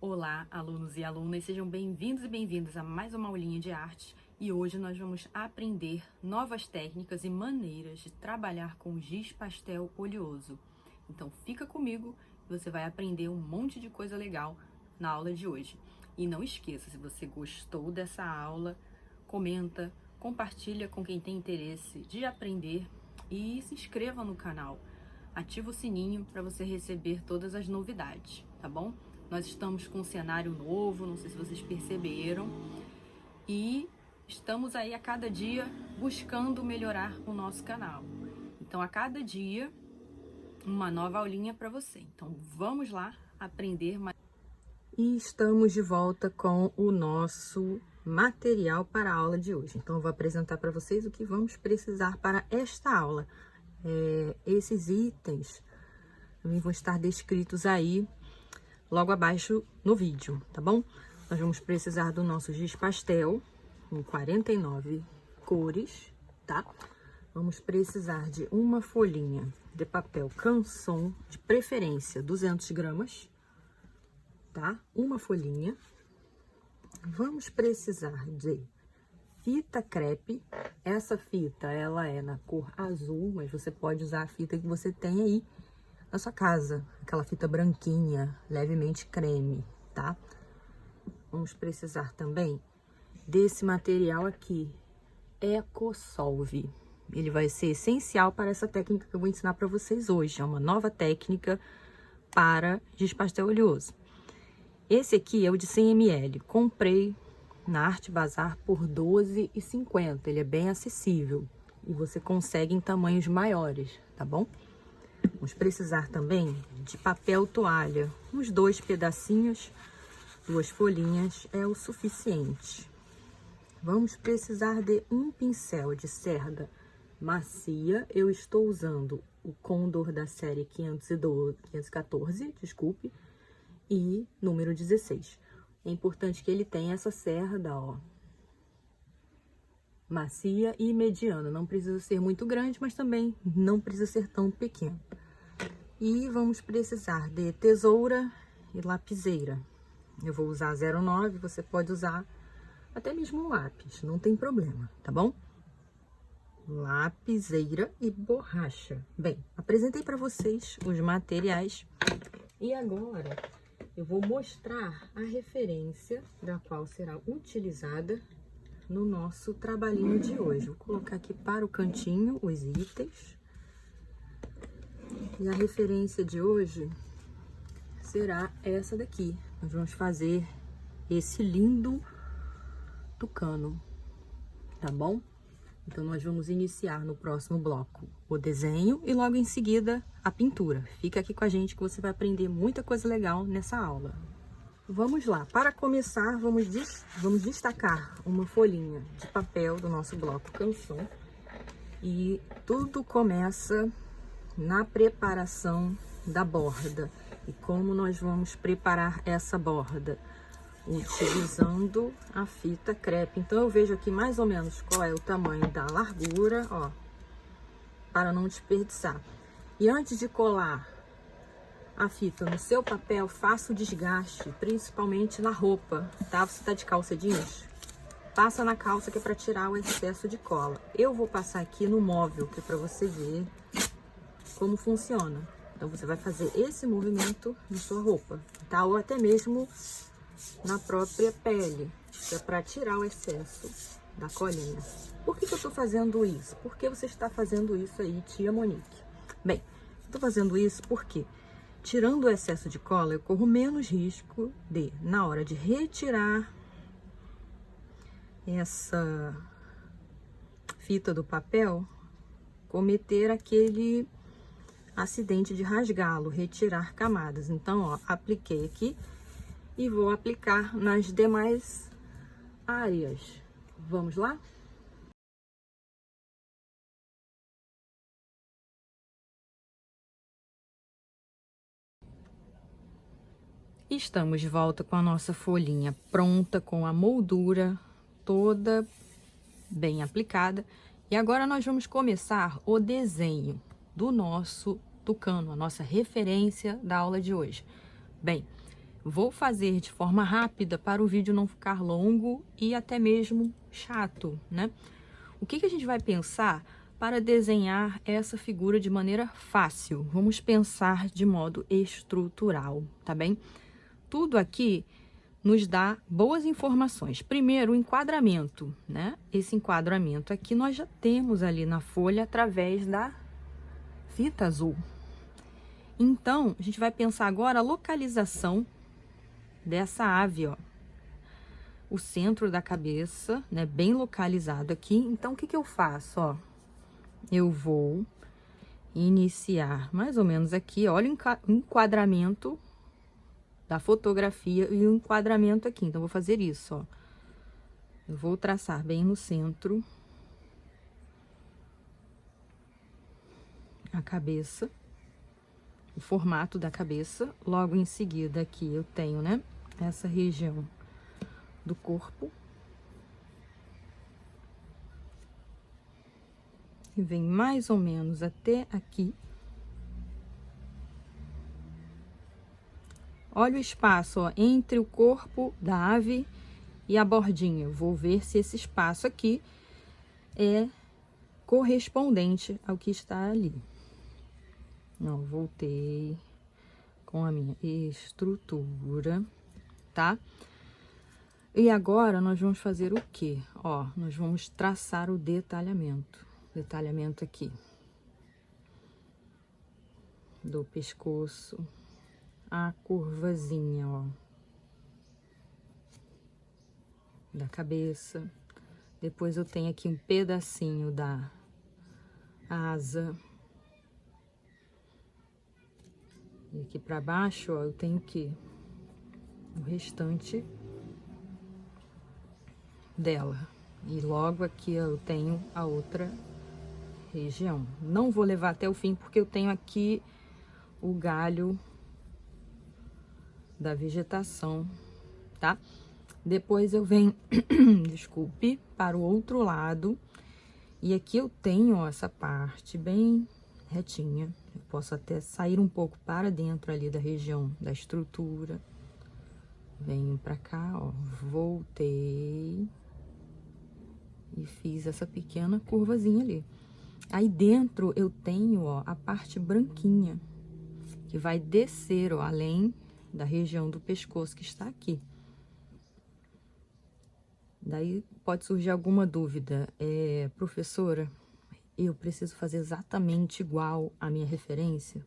Olá, alunos e alunas, sejam bem-vindos e bem-vindas a mais uma aulinha de arte e hoje nós vamos aprender novas técnicas e maneiras de trabalhar com giz pastel oleoso. Então fica comigo, você vai aprender um monte de coisa legal na aula de hoje. E não esqueça, se você gostou dessa aula, comenta, compartilha com quem tem interesse de aprender e se inscreva no canal. Ativa o sininho para você receber todas as novidades, tá bom? Nós estamos com um cenário novo, não sei se vocês perceberam, e estamos aí a cada dia buscando melhorar o nosso canal. Então, a cada dia, uma nova aulinha para você. Então, vamos lá aprender mais. E estamos de volta com o nosso material para a aula de hoje. Então, eu vou apresentar para vocês o que vamos precisar para esta aula. Esses itens também vão estar descritos aí logo abaixo no vídeo, tá bom? Nós vamos precisar do nosso giz pastel em 49 cores, tá? Vamos precisar de uma folhinha de papel canson, de preferência 200 gramas, tá? Uma folhinha. Vamos precisar de fita crepe. Essa fita, ela é na cor azul, mas você pode usar a fita que você tem aí na sua casa, aquela fita branquinha, levemente creme, tá? Vamos precisar também desse material aqui, EcoSolve. Ele vai ser essencial para essa técnica que eu vou ensinar para vocês hoje. É uma nova técnica para giz pastel oleoso. Esse aqui é o de 100 ml. Comprei na Arte Bazar por R$ 12,50. Ele é bem acessível e você consegue em tamanhos maiores, tá bom? Vamos precisar também de papel toalha, uns 2 pedacinhos, 2 folhinhas é o suficiente. Vamos precisar de um pincel de cerda macia, eu estou usando o Condor da série 514, desculpe, e número 16. É importante que ele tenha essa cerda, ó, macia e mediana, não precisa ser muito grande, mas também não precisa ser tão pequeno. E vamos precisar de tesoura e lapiseira. Eu vou usar 09, você pode usar até mesmo um lápis, não tem problema, tá bom? Lapiseira e borracha. Bem, apresentei para vocês os materiais e agora eu vou mostrar a referência da qual será utilizada no nosso trabalhinho de hoje. Vou colocar aqui para o cantinho os itens. E a referência de hoje será essa daqui. Nós vamos fazer esse lindo tucano, tá bom? Então, nós vamos iniciar no próximo bloco o desenho e logo em seguida a pintura. Fica aqui com a gente que você vai aprender muita coisa legal nessa aula. Vamos lá, para começar, vamos destacar uma folhinha de papel do nosso bloco canson. E tudo começa na preparação da borda. E como nós vamos preparar essa borda? Utilizando a fita crepe. Então, eu vejo aqui mais ou menos qual é o tamanho da largura, ó, para não desperdiçar. E antes de colar a fita no seu papel, faça o desgaste, principalmente na roupa, tá? Você tá de calça jeans? Passa na calça que é para tirar o excesso de cola. Eu vou passar aqui no móvel, que é para você ver como funciona. Então, você vai fazer esse movimento na sua roupa, tá? Ou até mesmo na própria pele, que é para tirar o excesso da colinha. Por que eu tô fazendo isso? Por que você está fazendo isso aí, tia Monique? Bem, eu tô fazendo isso porque, tirando o excesso de cola, eu corro menos risco de, na hora de retirar essa fita do papel, cometer aquele acidente de rasgá-lo, retirar camadas. Então, ó, apliquei aqui e vou aplicar nas demais áreas. Vamos lá? Estamos de volta com a nossa folhinha pronta, com a moldura toda bem aplicada. E agora nós vamos começar o desenho do nosso tucano, a nossa referência da aula de hoje. Bem, Vou fazer de forma rápida para o vídeo não ficar longo e até mesmo chato, né? O que a gente vai pensar para desenhar essa figura de maneira fácil? Vamos pensar de modo estrutural, tá bem? Tudo aqui nos dá boas informações. Primeiro, o enquadramento, né? Esse enquadramento aqui nós já temos ali na folha através da fita azul. Então, a gente vai pensar agora a localização dessa ave, ó. O centro da cabeça, né? Bem localizado aqui. Então, o que eu faço, ó? Eu vou iniciar mais ou menos aqui, olha o enquadramento da fotografia e o enquadramento aqui. Então, vou fazer isso, ó. Eu vou traçar bem no centro a cabeça, o formato da cabeça. Logo em seguida aqui eu tenho, né, essa região do corpo. E vem mais ou menos até aqui. Olha o espaço, ó, entre o corpo da ave e a bordinha. Eu vou ver se esse espaço aqui é correspondente ao que está ali. Não, voltei com a minha estrutura, tá? E agora nós vamos fazer o quê? Ó, nós vamos traçar o detalhamento. Detalhamento aqui do pescoço, a curvazinha, ó, da cabeça. Depois eu tenho aqui um pedacinho da asa. E aqui pra baixo, ó, eu tenho que o restante dela. E logo aqui eu tenho a outra região. Não vou levar até o fim, porque eu tenho aqui o galho da vegetação, tá? Depois eu venho, desculpe, para o outro lado. E aqui eu tenho, ó, essa parte bem retinha. Eu posso até sair um pouco para dentro ali da região da estrutura. Venho pra cá, ó, voltei e fiz essa pequena curvazinha ali. Aí dentro eu tenho, ó, a parte branquinha, que vai descer, ó, além da região do pescoço que está aqui. Daí pode surgir alguma dúvida, professora, eu preciso fazer exatamente igual à minha referência?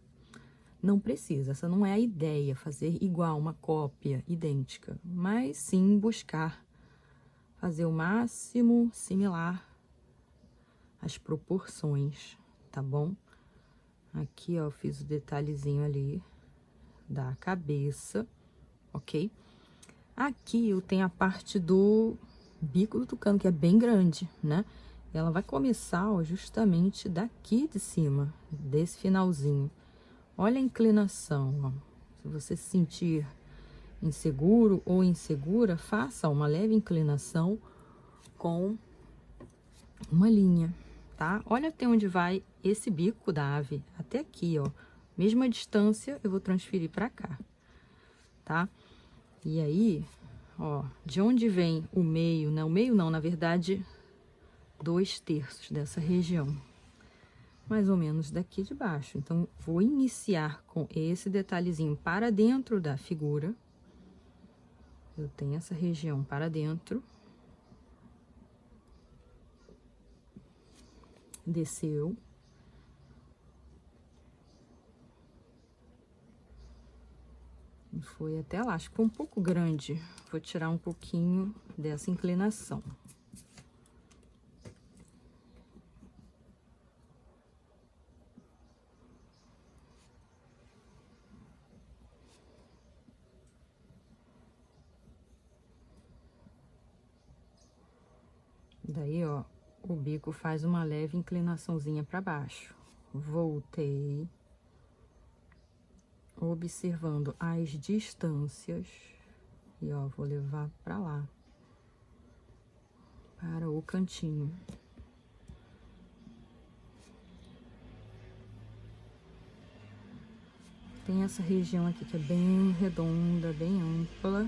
Não precisa, essa não é a ideia, fazer igual, uma cópia idêntica, mas sim buscar fazer o máximo similar às proporções, tá bom? Aqui, ó, eu fiz o detalhezinho ali da cabeça, ok? Aqui eu tenho a parte do bico do tucano, que é bem grande, né? Ela vai começar, ó, justamente daqui de cima, desse finalzinho. Olha a inclinação, ó. Se você se sentir inseguro ou insegura, faça uma leve inclinação com uma linha, tá? Olha até onde vai esse bico da ave, até aqui, ó. Mesma distância, eu vou transferir pra cá, tá? E aí, ó, de onde vem o meio, né? O meio não, na verdade, 2/3 dessa região. Mais ou menos daqui de baixo. Então, vou iniciar com esse detalhezinho para dentro da figura. Eu tenho essa região para dentro. Desceu. E foi até lá. Acho que foi um pouco grande. Vou tirar um pouquinho dessa inclinação. Daí, ó, o bico faz uma leve inclinaçãozinha para baixo. Voltei, observando as distâncias. E, ó, vou levar para lá, para o cantinho. tem essa região aqui que é bem redonda, bem ampla.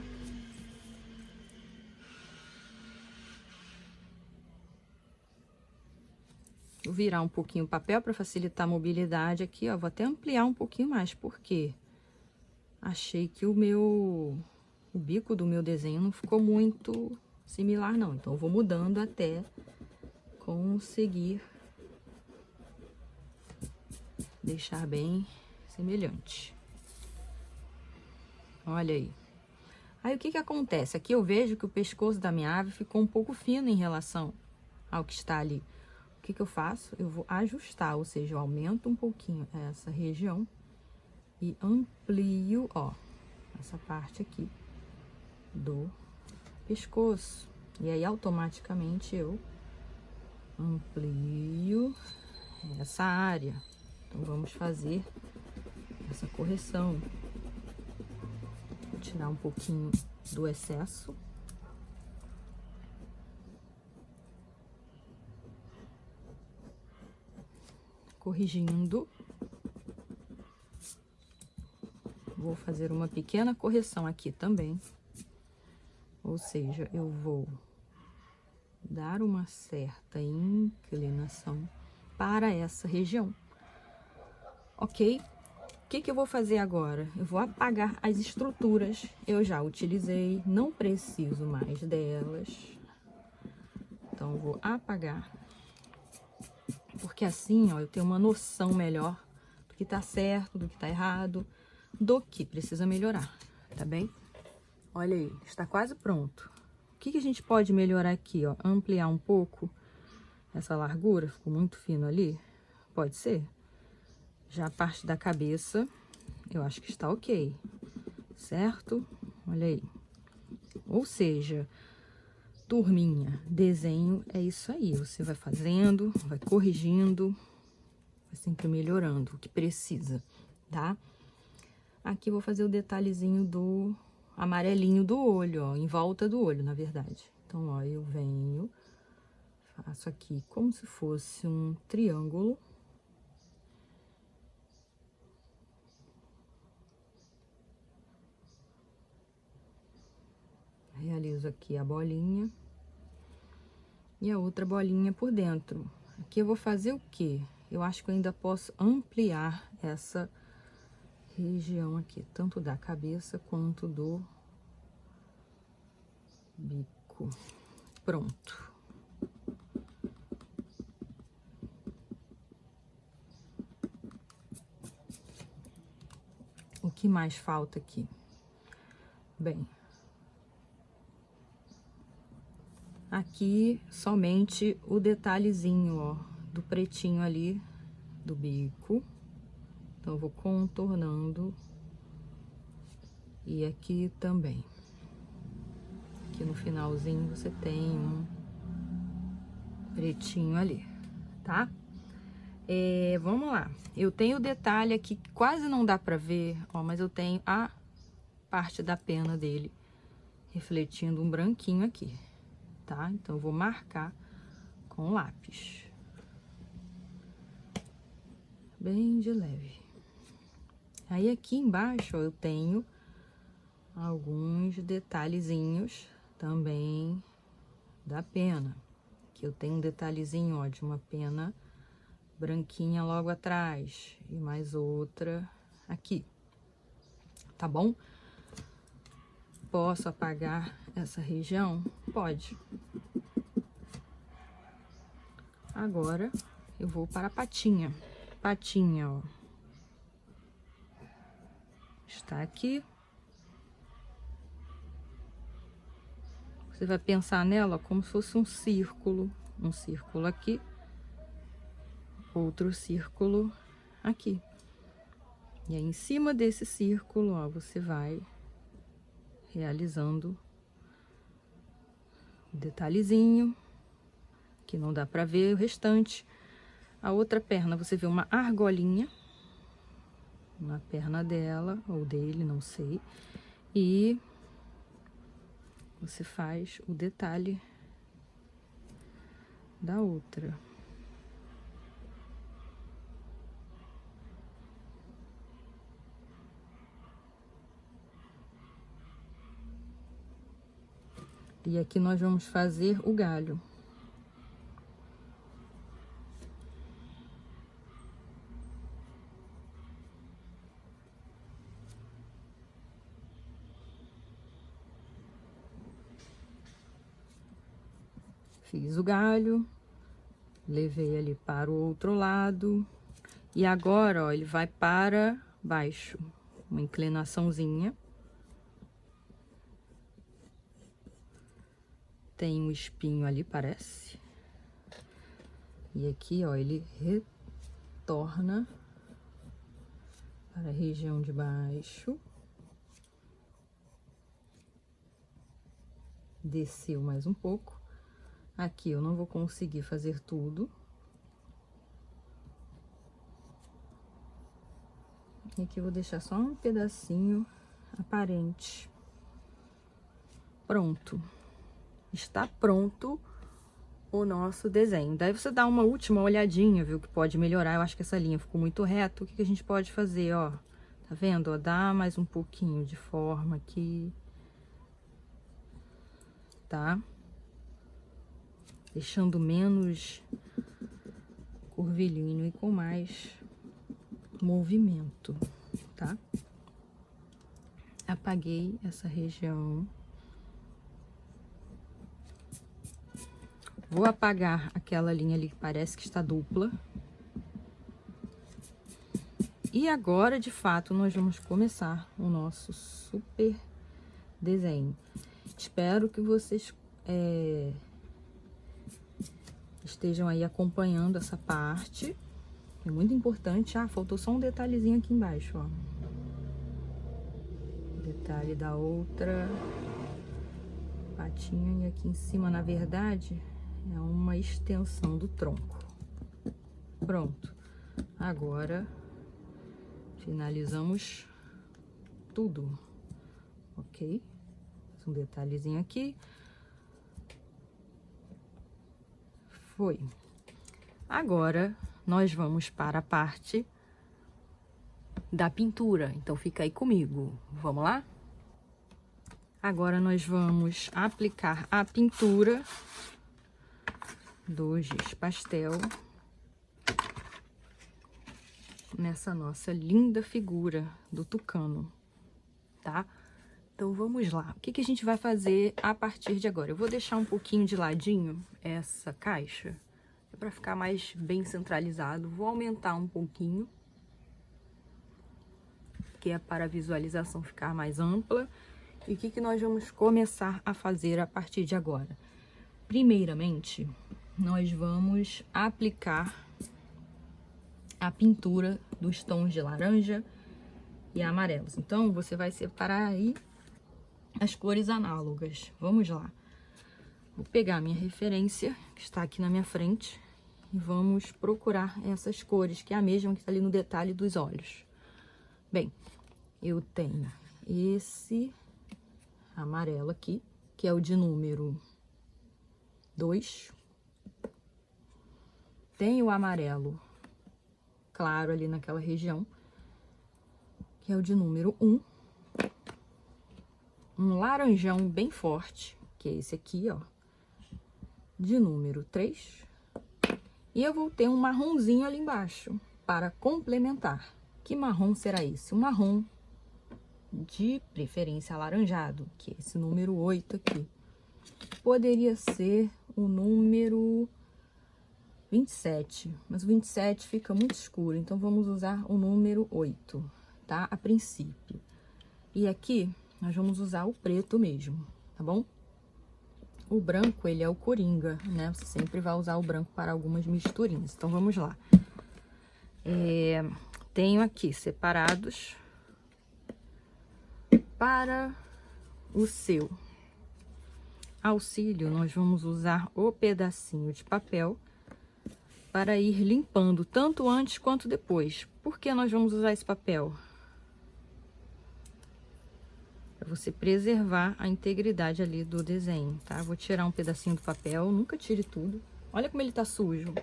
Vou virar um pouquinho o papel para facilitar a mobilidade aqui, ó. Vou até ampliar um pouquinho mais, porque achei que o bico do meu desenho não ficou muito similar, não. Então, eu vou mudando até conseguir deixar bem semelhante. Olha aí. Aí, o que que acontece? Aqui eu vejo que o pescoço da minha ave ficou um pouco fino em relação ao que está ali. O que que eu faço? Eu vou ajustar, ou seja, eu aumento um pouquinho essa região e amplio, ó, essa parte aqui do pescoço. E aí, automaticamente, eu amplio essa área. Então, vamos fazer essa correção. Vou tirar um pouquinho do excesso. Corrigindo. Vou fazer uma pequena correção aqui também. Ou seja, eu vou dar uma certa inclinação para essa região. Ok? O que que eu vou fazer agora? Eu vou apagar as estruturas. Eu já utilizei, não preciso mais delas. Então, eu vou apagar. Porque assim, ó, eu tenho uma noção melhor do que tá certo, do que tá errado, do que precisa melhorar, tá bem? Olha aí, está quase pronto. O que que a gente pode melhorar aqui, ó? Ampliar um pouco essa largura, ficou muito fino ali? Pode ser. Já a parte da cabeça, eu acho que está ok, certo? Olha aí. Ou seja, turminha, desenho é isso aí. Você vai fazendo, vai corrigindo, vai sempre melhorando o que precisa, tá? Aqui eu vou fazer o detalhezinho do amarelinho do olho, ó, em volta do olho, na verdade. Então, ó, eu venho, faço aqui como se fosse um triângulo. Realizo aqui a bolinha. E a outra bolinha por dentro. Aqui eu vou fazer o quê? Eu acho que eu ainda posso ampliar essa região aqui, tanto da cabeça quanto do bico. Pronto. O que mais falta aqui? Bem, aqui somente o detalhezinho, ó, do pretinho ali do bico. Então, eu vou contornando. E aqui também. Aqui no finalzinho você tem um pretinho ali, tá? Vamos lá. Eu tenho o detalhe aqui que quase não dá pra ver, ó, mas eu tenho a parte da pena dele refletindo um branquinho aqui, tá? Então, eu vou marcar com lápis. Bem de leve. Aí, aqui embaixo, ó, eu tenho alguns detalhezinhos também da pena. Aqui eu tenho um detalhezinho, ó, de uma pena branquinha logo atrás e mais outra aqui, tá bom? Posso apagar essa região? Pode. Agora, eu vou para a patinha. Patinha, ó. Está aqui. Você vai pensar nela como se fosse um círculo. Um círculo aqui. Outro círculo aqui. E aí, em cima desse círculo, ó, você vai realizando um detalhezinho, que não dá pra ver o restante. A outra perna, você vê uma argolinha na perna dela, ou dele, não sei. E você faz o detalhe da outra. E aqui nós vamos fazer o galho. Fiz o galho, levei ali para o outro lado. E agora, ó, ele vai para baixo, uma inclinaçãozinha. Tem um espinho ali, parece. E aqui, ó, ele retorna para a região de baixo. Desceu mais um pouco. Aqui eu não vou conseguir fazer tudo. E aqui eu vou deixar só um pedacinho aparente. Pronto. Está pronto o nosso desenho. Daí você dá uma última olhadinha, viu, que pode melhorar. Eu acho que essa linha ficou muito reta. O que que a gente pode fazer, ó? Tá vendo? Ó, dá mais um pouquinho de forma aqui. Tá? Deixando menos curvilíneo e com mais movimento, tá? Apaguei essa região. Vou apagar aquela linha ali que parece que está dupla. E agora, de fato, nós vamos começar o nosso super desenho. Espero que vocês estejam aí acompanhando essa parte. É muito importante. Ah, faltou só um detalhezinho aqui embaixo, ó. Detalhe da outra patinha. E aqui em cima, na verdade, é uma extensão do tronco. Pronto. Agora, finalizamos tudo, ok? Um detalhezinho aqui. Foi. Agora, nós vamos para a parte da pintura. Então, fica aí comigo. Vamos lá? Agora, nós vamos aplicar a pintura do giz pastel nessa nossa linda figura do tucano, tá? Então, vamos lá. O que que a gente vai fazer a partir de agora? Eu vou deixar um pouquinho de ladinho essa caixa, para ficar mais bem centralizado. Vou aumentar um pouquinho, que é para a visualização ficar mais ampla. E o que que nós vamos começar a fazer a partir de agora? Primeiramente, nós vamos aplicar a pintura dos tons de laranja e amarelos. Então, você vai separar aí as cores análogas. Vamos lá. Vou pegar a minha referência, que está aqui na minha frente, e vamos procurar essas cores, que é a mesma que está ali no detalhe dos olhos. Bem, eu tenho esse amarelo aqui, que é o de número 2. Tenho o amarelo claro ali naquela região, que é o de número 1. Um laranjão bem forte, que é esse aqui, ó, de número 3. E eu vou ter um marronzinho ali embaixo, para complementar. Que marrom será esse? Um marrom de preferência alaranjado, que é esse número 8 aqui. Poderia ser o número 27, mas o 27 fica muito escuro, então vamos usar o número 8, tá? A princípio. E aqui nós vamos usar o preto mesmo, tá bom? O branco, ele é o coringa, né? Você sempre vai usar o branco para algumas misturinhas. Então, vamos lá. Tenho aqui separados para o seu auxílio. Nós vamos usar o pedacinho de papel para ir limpando, tanto antes quanto depois. Por que nós vamos usar esse papel? Para você preservar a integridade ali do desenho, tá? Vou tirar um pedacinho do papel, nunca tire tudo. Olha como ele tá sujo.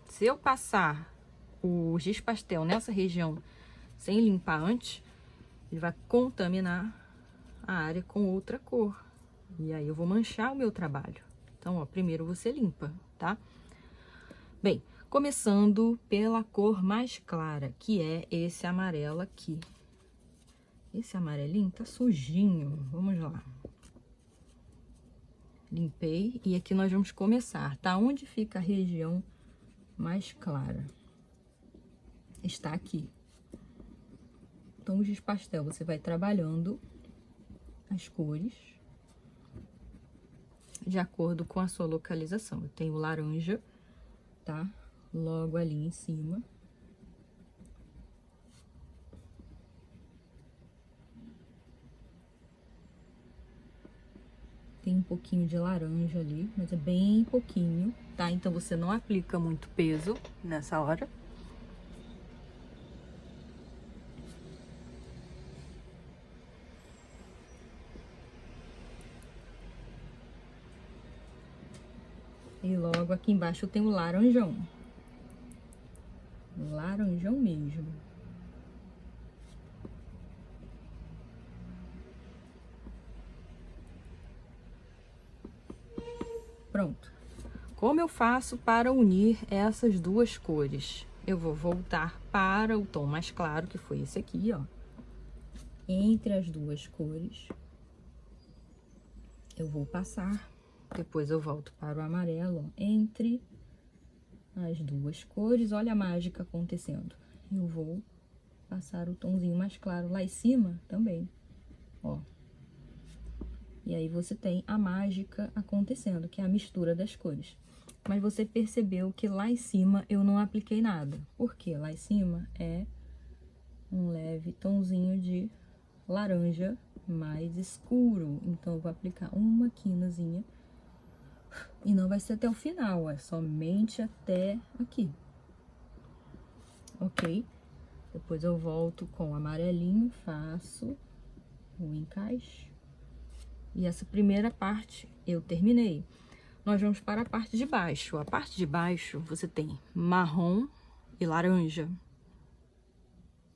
Se eu passar o giz pastel nessa região sem limpar antes, ele vai contaminar a área com outra cor. E aí eu vou manchar o meu trabalho. Então, ó, primeiro você limpa, tá? Bem, começando pela cor mais clara, que é esse amarelo aqui. Esse amarelinho tá sujinho. Vamos lá. Limpei e aqui nós vamos começar, tá? Onde fica a região mais clara? Está aqui. Então, o giz pastel, você vai trabalhando as cores de acordo com a sua localização. Eu tenho laranja, tá? Logo ali em cima. Tem um pouquinho de laranja ali, mas é bem pouquinho, tá? Então, você não aplica muito peso nessa hora. E logo aqui embaixo eu tenho laranjão. Laranjão mesmo. Pronto. Como eu faço para unir essas duas cores? Eu vou voltar para o tom mais claro, que foi esse aqui, ó. Entre as duas cores, eu vou passar. Depois eu volto para o amarelo, ó, entre as duas cores. Olha a mágica acontecendo. Eu vou passar o tomzinho mais claro lá em cima também, ó. E aí você tem a mágica acontecendo, que é a mistura das cores. Mas você percebeu que lá em cima eu não apliquei nada. Porque lá em cima é um leve tomzinho de laranja mais escuro. Então, eu vou aplicar uma quinazinha. E não vai ser até o final, é somente até aqui. Ok? Depois eu volto com o amarelinho, faço o encaixe. E essa primeira parte eu terminei. Nós vamos para a parte de baixo. A parte de baixo você tem marrom e laranja,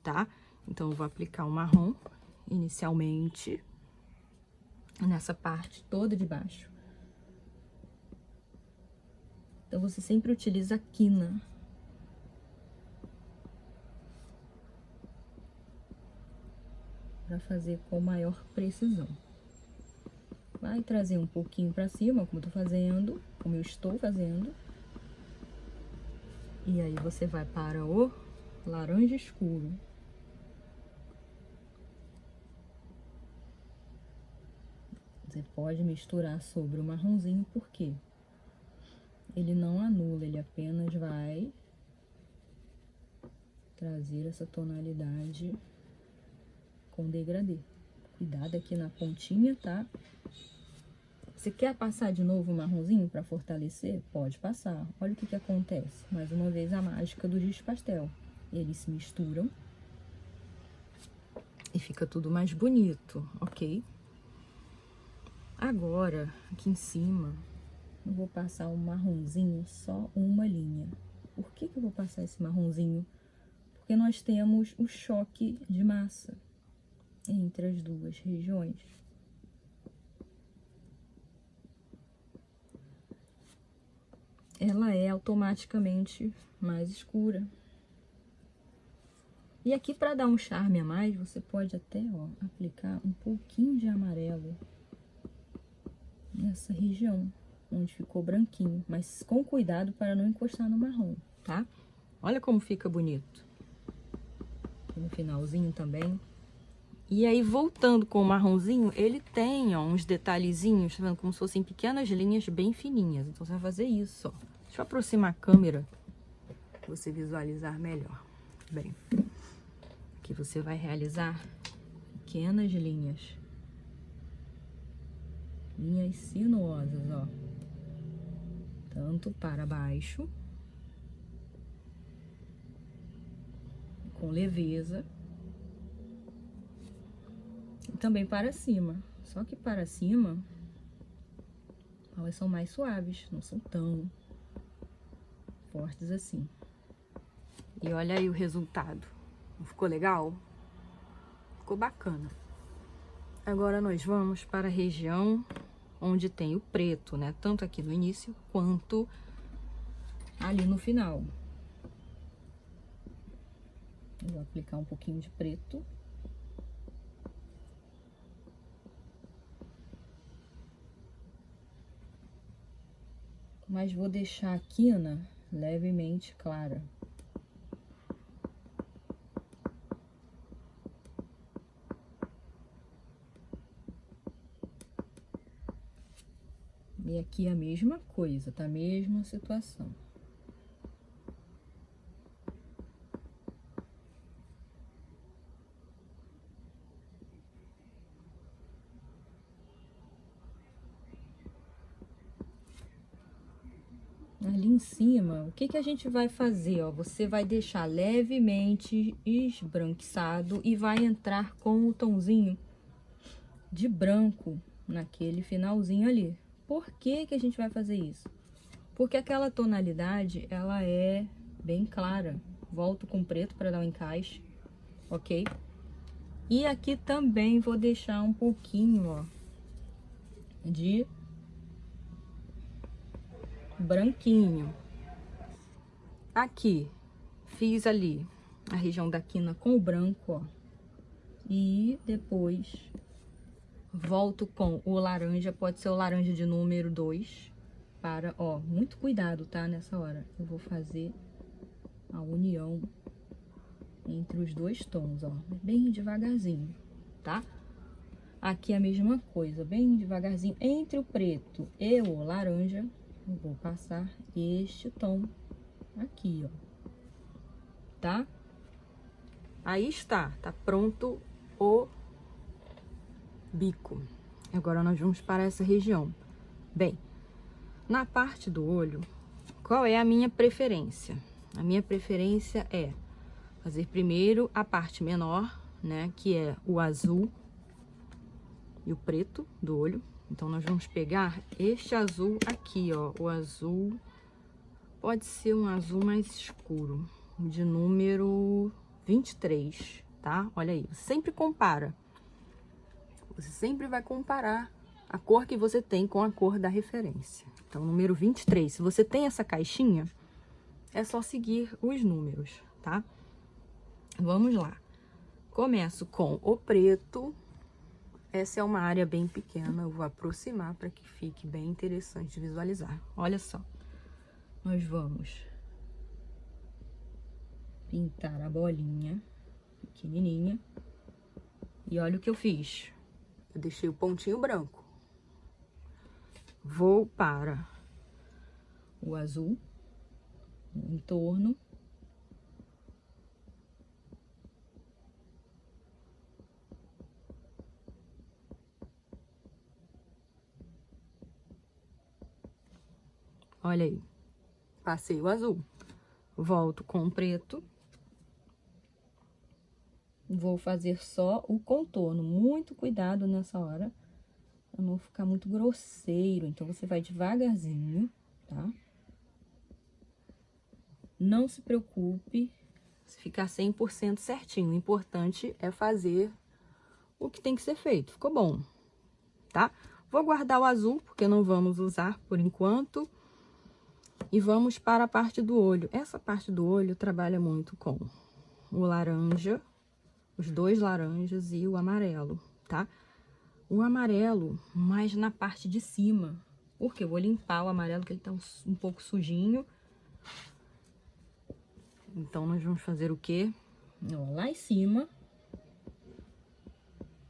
tá? Então, eu vou aplicar o marrom inicialmente nessa parte toda de baixo. Então, você sempre utiliza a quina. Para fazer com maior precisão. Vai trazer um pouquinho pra cima, como eu tô fazendo, como eu estou fazendo. E aí, você vai para o laranja escuro. Você pode misturar sobre o marronzinho, porque ele não anula, ele apenas vai trazer essa tonalidade com degradê. Cuidado aqui na pontinha, tá? Você quer passar de novo o marronzinho para fortalecer? Pode passar. Olha o que acontece. Mais uma vez, a mágica do giz pastel. Eles se misturam e fica tudo mais bonito, ok? Agora, aqui em cima, eu vou passar um marronzinho, só uma linha. Por que eu vou passar esse marronzinho? Porque nós temos o choque de massa entre as duas regiões. Ela é automaticamente mais escura. E aqui, para dar um charme a mais, você pode até, ó, aplicar um pouquinho de amarelo nessa região, onde ficou branquinho. Mas com cuidado para não encostar no marrom, tá? Olha como fica bonito. Aqui no finalzinho também. E aí, voltando com o marronzinho, ele tem, ó, uns detalhezinhos, tá vendo? Como se fossem pequenas linhas bem fininhas. Então, você vai fazer isso, ó. Deixa eu aproximar a câmera para você visualizar melhor. Bem, aqui você vai realizar pequenas linhas. Linhas sinuosas, ó. Tanto para baixo, com leveza, e também para cima. Só que para cima, elas são mais suaves, não são tão fortes assim. E olha aí o resultado. Não ficou legal? Ficou bacana. Agora nós vamos para a região onde tem o preto, né? Tanto aqui no início quanto ali no final. Eu vou aplicar um pouquinho de preto. Mas vou deixar a quina levemente clara. E aqui a mesma coisa, tá? Mesma situação. Ali em cima, o que que a gente vai fazer, ó? Você vai deixar levemente esbranquiçado e vai entrar com o tomzinho de branco naquele finalzinho ali. Por que que a gente vai fazer isso? Porque aquela tonalidade, ela é bem clara. Volto com preto para dar um encaixe, ok? E aqui também vou deixar um pouquinho, ó, de branquinho. Aqui, fiz ali a região da quina com o branco, ó. E depois volto com o laranja, pode ser o laranja de número 2, para, ó, muito cuidado, tá? Nessa hora, eu vou fazer a união entre os dois tons, ó, bem devagarzinho, tá? Aqui a mesma coisa, bem devagarzinho, entre o preto e o laranja, eu vou passar este tom aqui, ó, tá? Aí está, tá pronto o bico. Agora nós vamos para essa região. Bem, na parte do olho, qual é a minha preferência? A minha preferência é fazer primeiro a parte menor, né, que é o azul e o preto do olho. Então, nós vamos pegar este azul aqui, ó, o azul, pode ser um azul mais escuro, de número 23, tá? Olha aí, você sempre compara. Você sempre vai comparar a cor que você tem com a cor da referência. Então, número 23, se você tem essa caixinha, é só seguir os números, tá? Vamos lá. Começo com o preto. Essa é uma área bem pequena, eu vou aproximar para que fique bem interessante de visualizar. Olha só. Nós vamos pintar a bolinha pequenininha. E olha o que eu fiz. Eu deixei o pontinho branco. Vou para o azul, no entorno. Olha aí, passei o azul. Volto com o preto. Vou fazer só o contorno. Muito cuidado nessa hora, pra não ficar muito grosseiro. Então, você vai devagarzinho, tá? Não se preocupe se ficar 100% certinho. O importante é fazer o que tem que ser feito. Ficou bom, tá? Vou guardar o azul, porque não vamos usar por enquanto. E vamos para a parte do olho. Essa parte do olho trabalha muito com o laranja, os dois laranjas e o amarelo, tá? O amarelo mais na parte de cima, porque eu vou limpar o amarelo, que ele tá um pouco sujinho. Então, nós vamos fazer o quê? Ó, lá em cima,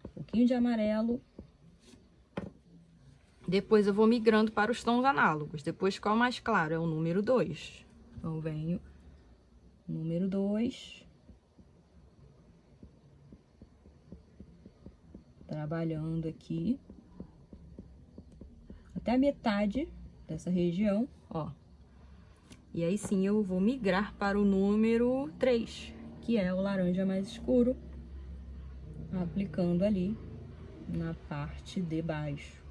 um pouquinho de amarelo. Depois eu vou migrando para os tons análogos. Depois, qual mais claro? É o número 2. Então, venho número 2. Trabalhando aqui. Até a metade dessa região, ó. E aí sim eu vou migrar para o número 3, que é o laranja mais escuro. Aplicando ali na parte de baixo.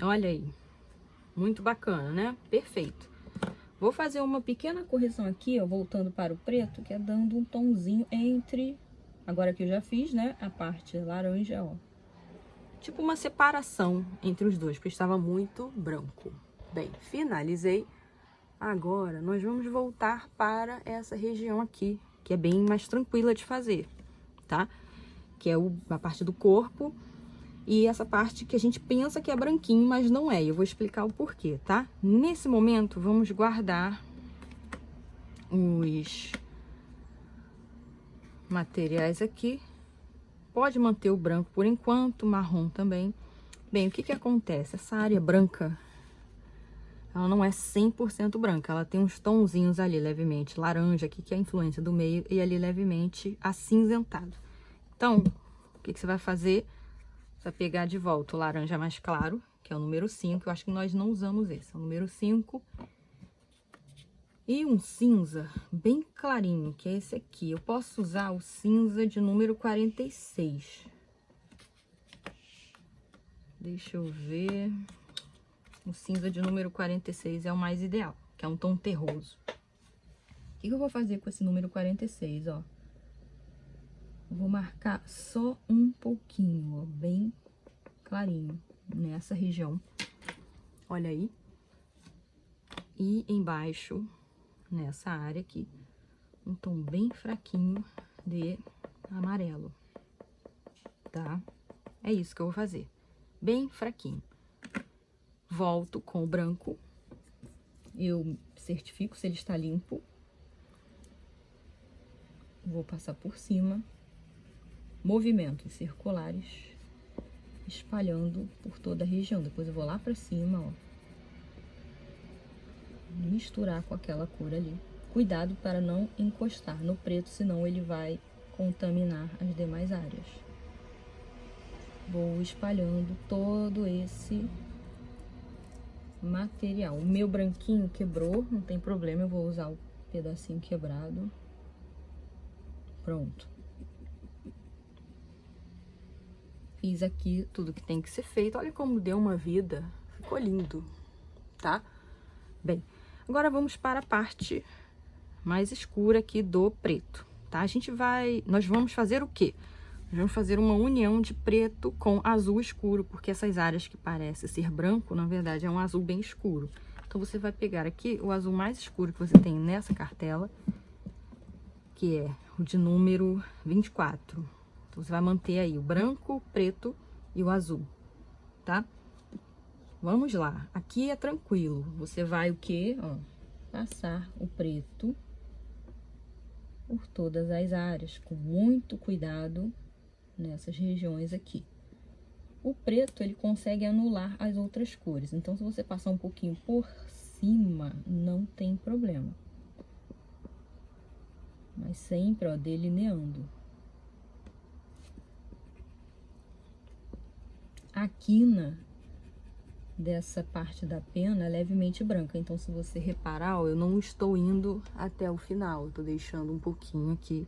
Olha aí. Muito bacana, né? Perfeito. Vou fazer uma pequena correção aqui, ó, voltando para o preto, que é dando um tomzinho entre... Agora que eu já fiz, né? A parte laranja, ó. Tipo uma separação entre os dois, porque estava muito branco. Bem, finalizei. Agora, nós vamos voltar para essa região aqui, que é bem mais tranquila de fazer, tá? Que é a parte do corpo e essa parte que a gente pensa que é branquinho, mas não é. Eu vou explicar o porquê, tá? Nesse momento, vamos guardar os materiais aqui. Pode manter o branco por enquanto, marrom também. Bem, o que que acontece? Essa área branca, ela não é 100% branca. Ela tem uns tonzinhos ali, levemente laranja, aqui que é a influência do meio, e ali levemente acinzentado. Então, o que que você vai fazer? Você vai pegar de volta o laranja mais claro, que é o número 5. Eu acho que nós não usamos esse, é o número 5. E um cinza bem clarinho, que é esse aqui. Eu posso usar o cinza de número 46. Deixa eu ver. O cinza de número 46 é o mais ideal, que é um tom terroso. O que eu vou fazer com esse número 46, ó? Vou marcar só um pouquinho, ó, bem clarinho, nessa região. Olha aí. E embaixo, nessa área aqui, um tom bem fraquinho de amarelo, tá? É isso que eu vou fazer, bem fraquinho. Volto com o branco, eu certifico se ele está limpo. Vou passar por cima, movimentos circulares, espalhando por toda a região. Depois eu vou lá pra cima, ó, misturar com aquela cor ali. Cuidado para não encostar no preto, senão ele vai contaminar as demais áreas. Vou espalhando todo esse material. O meu branquinho quebrou, não tem problema, eu vou usar o pedacinho quebrado. Pronto. Fiz aqui tudo que tem que ser feito. Olha como deu uma vida. Ficou lindo, tá? Bem, agora vamos para a parte mais escura aqui do preto, tá? Nós vamos fazer o quê? Nós vamos fazer uma união de preto com azul escuro, porque essas áreas que parecem ser branco, na verdade, é um azul bem escuro. Então, você vai pegar aqui o azul mais escuro que você tem nessa cartela, que é o de número 24. Então, você vai manter aí o branco, o preto e o azul, tá? Vamos lá. Aqui é tranquilo. Você vai o quê? Ó, passar o preto por todas as áreas, com muito cuidado nessas regiões aqui. O preto, ele consegue anular as outras cores. Então, se você passar um pouquinho por cima, não tem problema. Mas sempre, ó, delineando. A quina dessa parte da pena é levemente branca. Então, se você reparar, ó, eu não estou indo até o final. Eu tô deixando um pouquinho aqui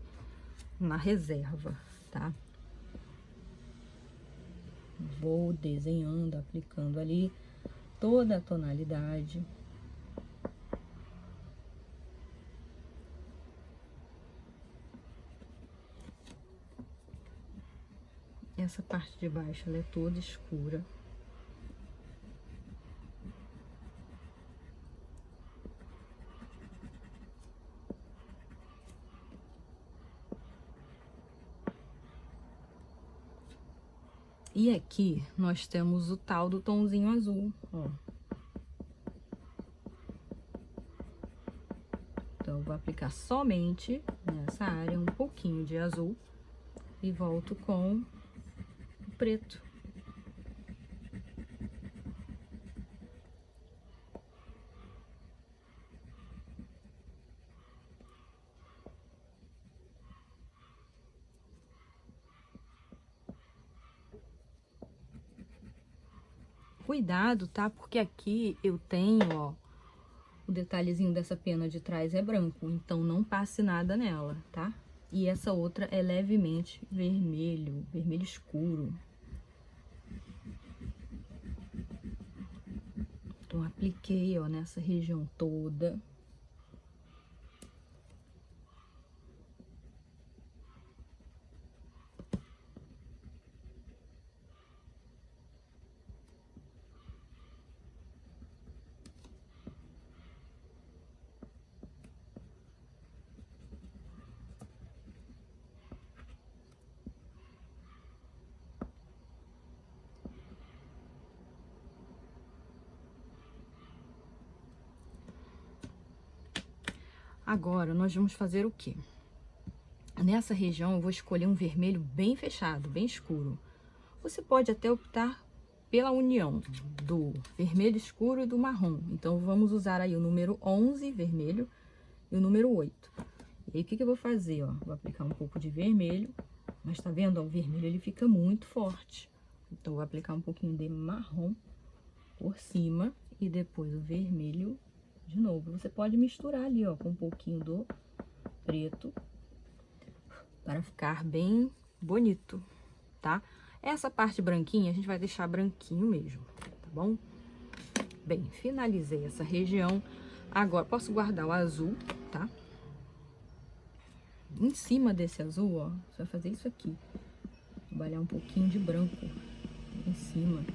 na reserva, tá? Vou desenhando, aplicando ali toda a tonalidade. Essa parte de baixo, ela é toda escura. E aqui, nós temos o tal do tomzinho azul, ó. Então, eu vou aplicar somente nessa área um pouquinho de azul e volto com o preto. Cuidado, tá? Porque aqui eu tenho, ó, o detalhezinho dessa pena de trás é branco, então não passe nada nela, tá? E essa outra é levemente vermelho, vermelho escuro. Então, apliquei, ó, nessa região toda. Agora, nós vamos fazer o quê? Nessa região, eu vou escolher um vermelho bem fechado, bem escuro. Você pode até optar pela união do vermelho escuro e do marrom. Então, vamos usar aí o número 11, vermelho, e o número 8. E aí, o que eu vou fazer, ó? Vou aplicar um pouco de vermelho, mas tá vendo, ó, o vermelho, ele fica muito forte. Então, vou aplicar um pouquinho de marrom por cima e depois o vermelho de novo. Você pode misturar ali, ó, com um pouquinho do preto para ficar bem bonito, tá? Essa parte branquinha a gente vai deixar branquinho mesmo, tá bom? Bem, finalizei essa região. Agora, posso guardar o azul, tá? Em cima desse azul, ó, você vai fazer isso aqui. Trabalhar um pouquinho de branco em cima.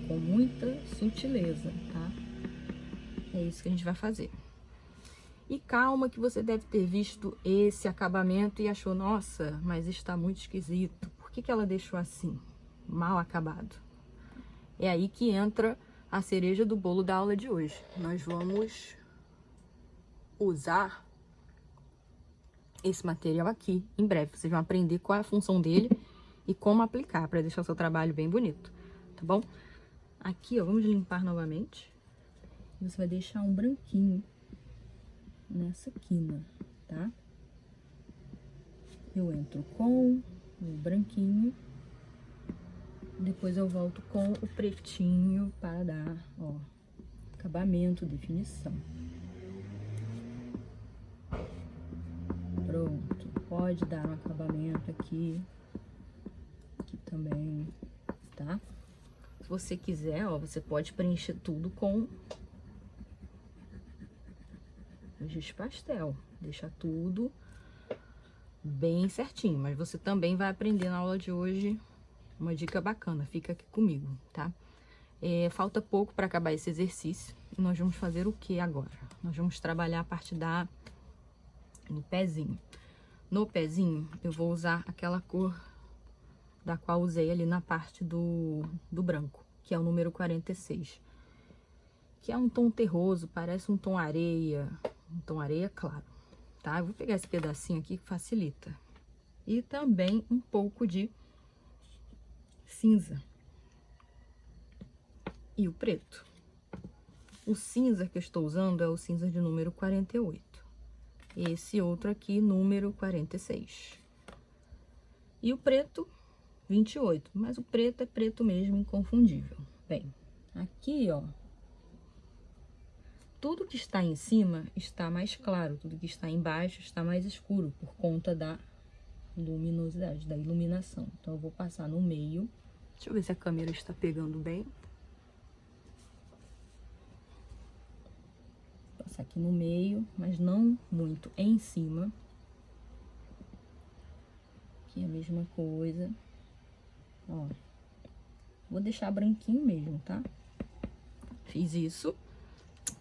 Com muita sutileza, tá? É isso que a gente vai fazer. E calma que você deve ter visto esse acabamento e achou, nossa, mas está muito esquisito. Por que ela deixou assim, mal acabado? É aí que entra a cereja do bolo da aula de hoje. Nós vamos usar esse material aqui em breve. Vocês vão aprender qual é a função dele e como aplicar para deixar o seu trabalho bem bonito, tá bom? Aqui, ó, vamos limpar novamente. Você vai deixar um branquinho nessa quina, tá? Eu entro com o branquinho, depois eu volto com o pretinho para dar, ó, acabamento, definição. Pronto, pode dar um acabamento aqui também, tá? Se você quiser, ó, você pode preencher tudo com giz pastel, deixa tudo bem certinho, mas você também vai aprender na aula de hoje uma dica bacana, fica aqui comigo, tá? Falta pouco para acabar esse exercício e nós vamos fazer o que agora? Nós vamos trabalhar a parte do pezinho. No pezinho, eu vou usar aquela cor da qual usei ali na parte do branco, que é o número 46. Que é um tom terroso, parece um tom areia claro, tá? Eu vou pegar esse pedacinho aqui que facilita. E também um pouco de cinza. E o preto. O cinza que eu estou usando é o cinza de número 48. Esse outro aqui, número 46. E o preto, 28. Mas o preto é preto mesmo, inconfundível. Bem, aqui, ó, tudo que está em cima está mais claro, tudo que está embaixo está mais escuro, por conta da luminosidade, da iluminação. Então, eu vou passar no meio. Deixa eu ver se a câmera está pegando bem. Passar aqui no meio, mas não muito em cima. Aqui é a mesma coisa. Ó, vou deixar branquinho mesmo, tá? Fiz isso.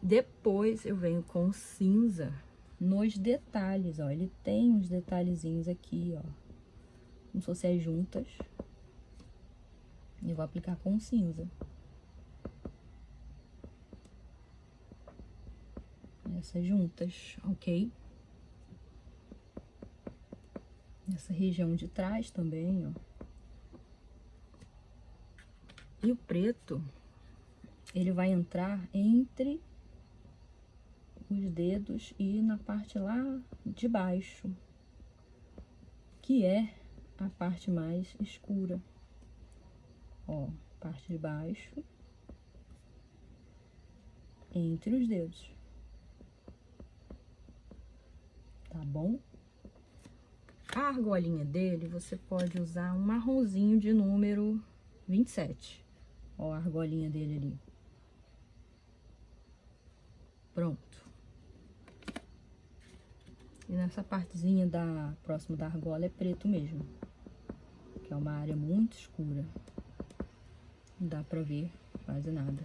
Depois eu venho com cinza nos detalhes, ó. Ele tem uns detalhezinhos aqui, ó, como se fossem as juntas. E vou aplicar com cinza. Essas juntas, ok? Essa região de trás também, ó. E o preto, ele vai entrar entre os dedos e na parte lá de baixo, que é a parte mais escura. Ó, parte de baixo, entre os dedos. Tá bom? A argolinha dele, você pode usar um marronzinho de número 27. Ó, a argolinha dele ali. Pronto. E nessa partezinha próximo da argola é preto mesmo, que é uma área muito escura. Não dá pra ver quase nada.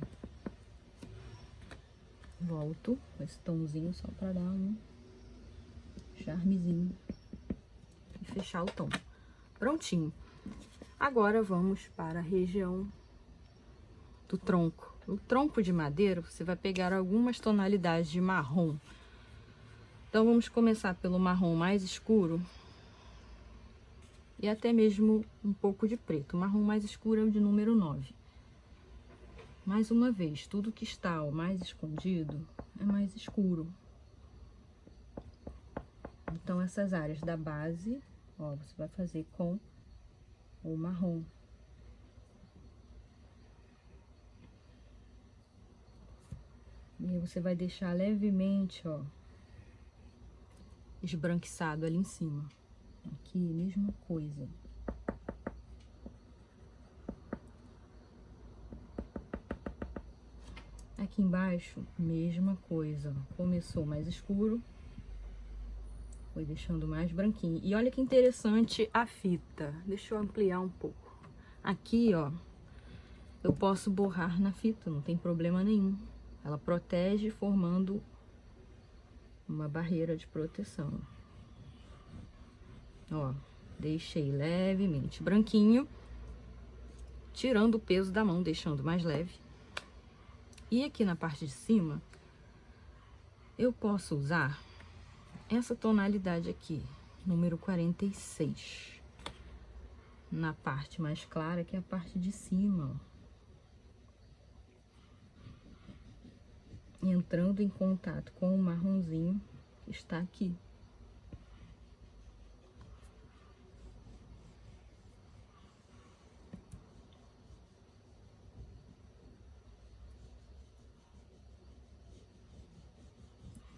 Volto com esse tomzinho só pra dar um charmezinho e fechar o tom. Prontinho. Agora vamos para a região do tronco. O tronco de madeira, você vai pegar algumas tonalidades de marrom. Então, vamos começar pelo marrom mais escuro e até mesmo um pouco de preto. O marrom mais escuro é o de número 9. Mais uma vez, tudo que está ó, mais escondido é mais escuro. Então, essas áreas da base, ó, você vai fazer com o marrom. E aí você vai deixar levemente, ó, esbranquiçado ali em cima. Aqui, mesma coisa. Aqui embaixo, mesma coisa. Começou mais escuro, foi deixando mais branquinho. E olha que interessante a fita. Deixa eu ampliar um pouco. Aqui, ó, eu posso borrar na fita, não tem problema nenhum. Ela protege, formando uma barreira de proteção. Ó, deixei levemente branquinho, tirando o peso da mão, deixando mais leve. E aqui na parte de cima, eu posso usar essa tonalidade aqui, número 46. Na parte mais clara, que é a parte de cima, ó. Entrando em contato com o marronzinho que está aqui.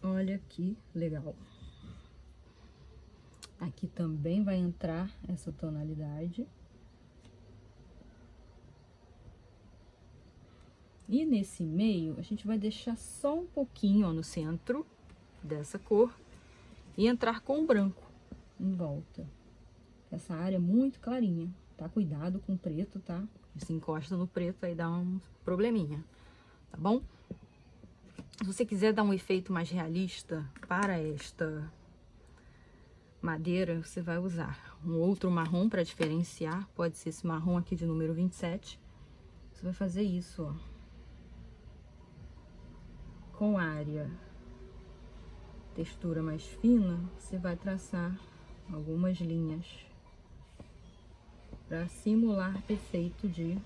Olha que legal. Aqui também vai entrar essa tonalidade. E nesse meio, a gente vai deixar só um pouquinho, ó, no centro dessa cor e entrar com o branco em volta. Essa área é muito clarinha, tá? Cuidado com o preto, tá? Se encosta no preto, aí dá um probleminha, tá bom? Se você quiser dar um efeito mais realista para esta madeira, você vai usar um outro marrom para diferenciar. Pode ser esse marrom aqui de número 27. Você vai fazer isso, ó. Com área, textura mais fina, você vai traçar algumas linhas para simular efeito de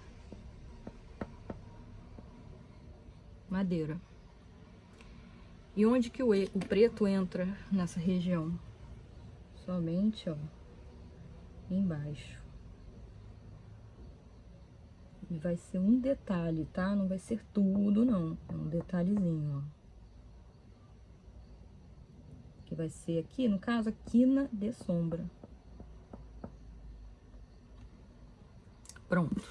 madeira. E onde que o preto entra nessa região? Somente, ó, embaixo. E vai ser um detalhe, tá? Não vai ser tudo, não. É um detalhezinho, ó. Que vai ser aqui, no caso, a quina de sombra. Pronto.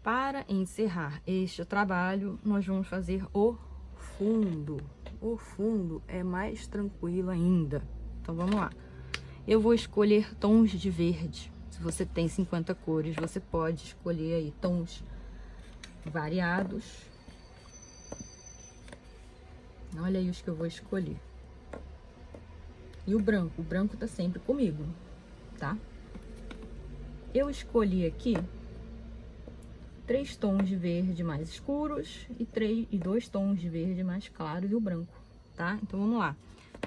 Para encerrar este trabalho, nós vamos fazer o fundo. O fundo é mais tranquilo ainda. Então, vamos lá. Eu vou escolher tons de verde. Se você tem 50 cores, você pode escolher aí tons variados. Olha aí os que eu vou escolher. E o branco tá sempre comigo, tá? Eu escolhi aqui 3 tons de verde mais escuros e 2 tons de verde mais claro e o branco, tá? Então, vamos lá.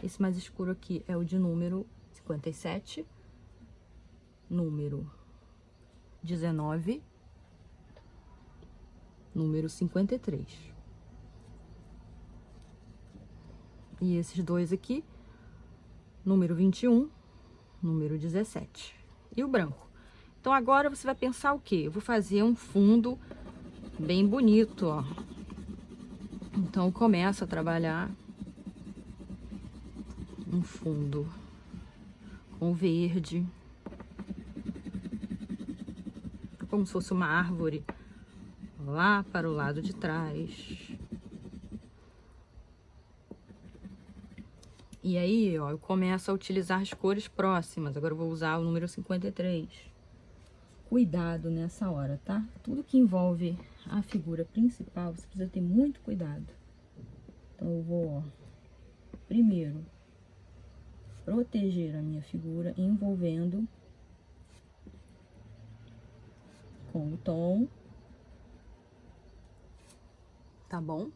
Esse mais escuro aqui é o de número 57. Número 19, número 53. E esses dois aqui, número 21, número 17. E o branco. Então, agora você vai pensar o quê? Eu vou fazer um fundo bem bonito, ó. Então, começo a trabalhar um fundo com verde. Como se fosse uma árvore lá para o lado de trás. E aí, ó, eu começo a utilizar as cores próximas. Agora eu vou usar o número 53. Cuidado nessa hora, tá? Tudo que envolve a figura principal, você precisa ter muito cuidado. Então, eu vou, ó, primeiro, proteger a minha figura envolvendo com o tom. Tá bom?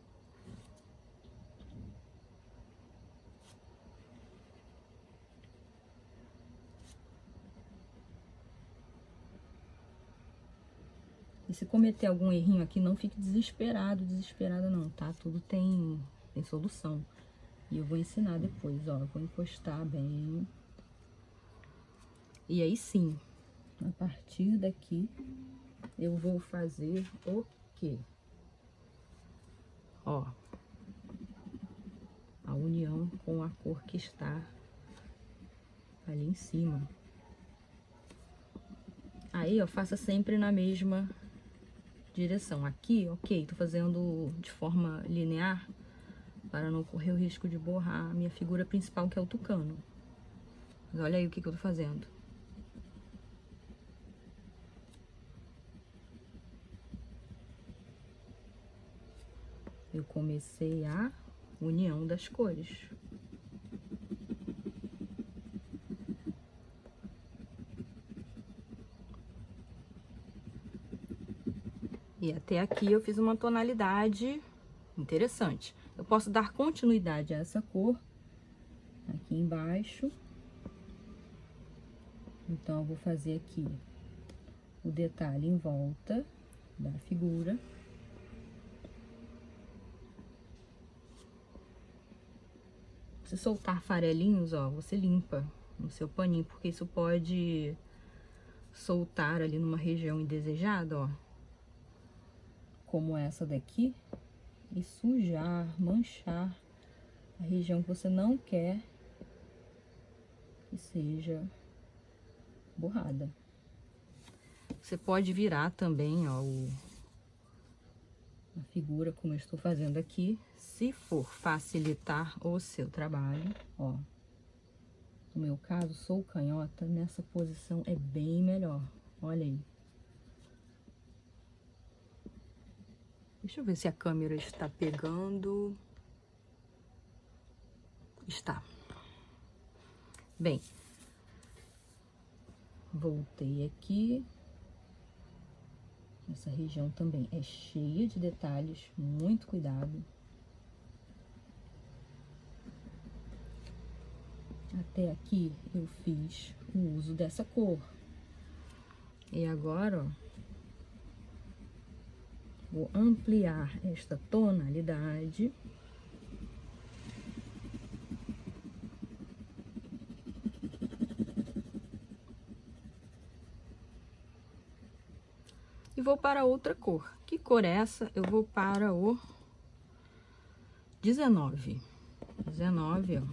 E se cometer algum errinho aqui, não fique desesperado, desesperada não, tá? Tudo tem solução. E eu vou ensinar depois, ó. Eu vou encostar bem. E aí sim, a partir daqui, eu vou fazer o quê? Ó, a união com a cor que está ali em cima. Aí, ó, faça sempre na mesma direção. Aqui, ok, tô fazendo de forma linear para não correr o risco de borrar a minha figura principal, que é o tucano. Mas olha aí o que eu tô fazendo. Eu comecei a união das cores. E até aqui eu fiz uma tonalidade interessante. Eu posso dar continuidade a essa cor aqui embaixo. Então, eu vou fazer aqui o detalhe em volta da figura. Se soltar farelinhos, ó, você limpa no seu paninho, porque isso pode soltar ali numa região indesejada, ó. Como essa daqui, e sujar, manchar a região que você não quer que seja borrada. Você pode virar também, ó, a figura como eu estou fazendo aqui, se for facilitar o seu trabalho, ó. No meu caso, sou canhota, nessa posição é bem melhor, olha aí. Deixa eu ver se a câmera está pegando. Está. Bem, voltei aqui. Essa região também é cheia de detalhes, muito cuidado. Até aqui eu fiz o uso dessa cor. E agora, ó, vou ampliar esta tonalidade. E vou para outra cor. Que cor é essa? Eu vou para o 19. 19, ó.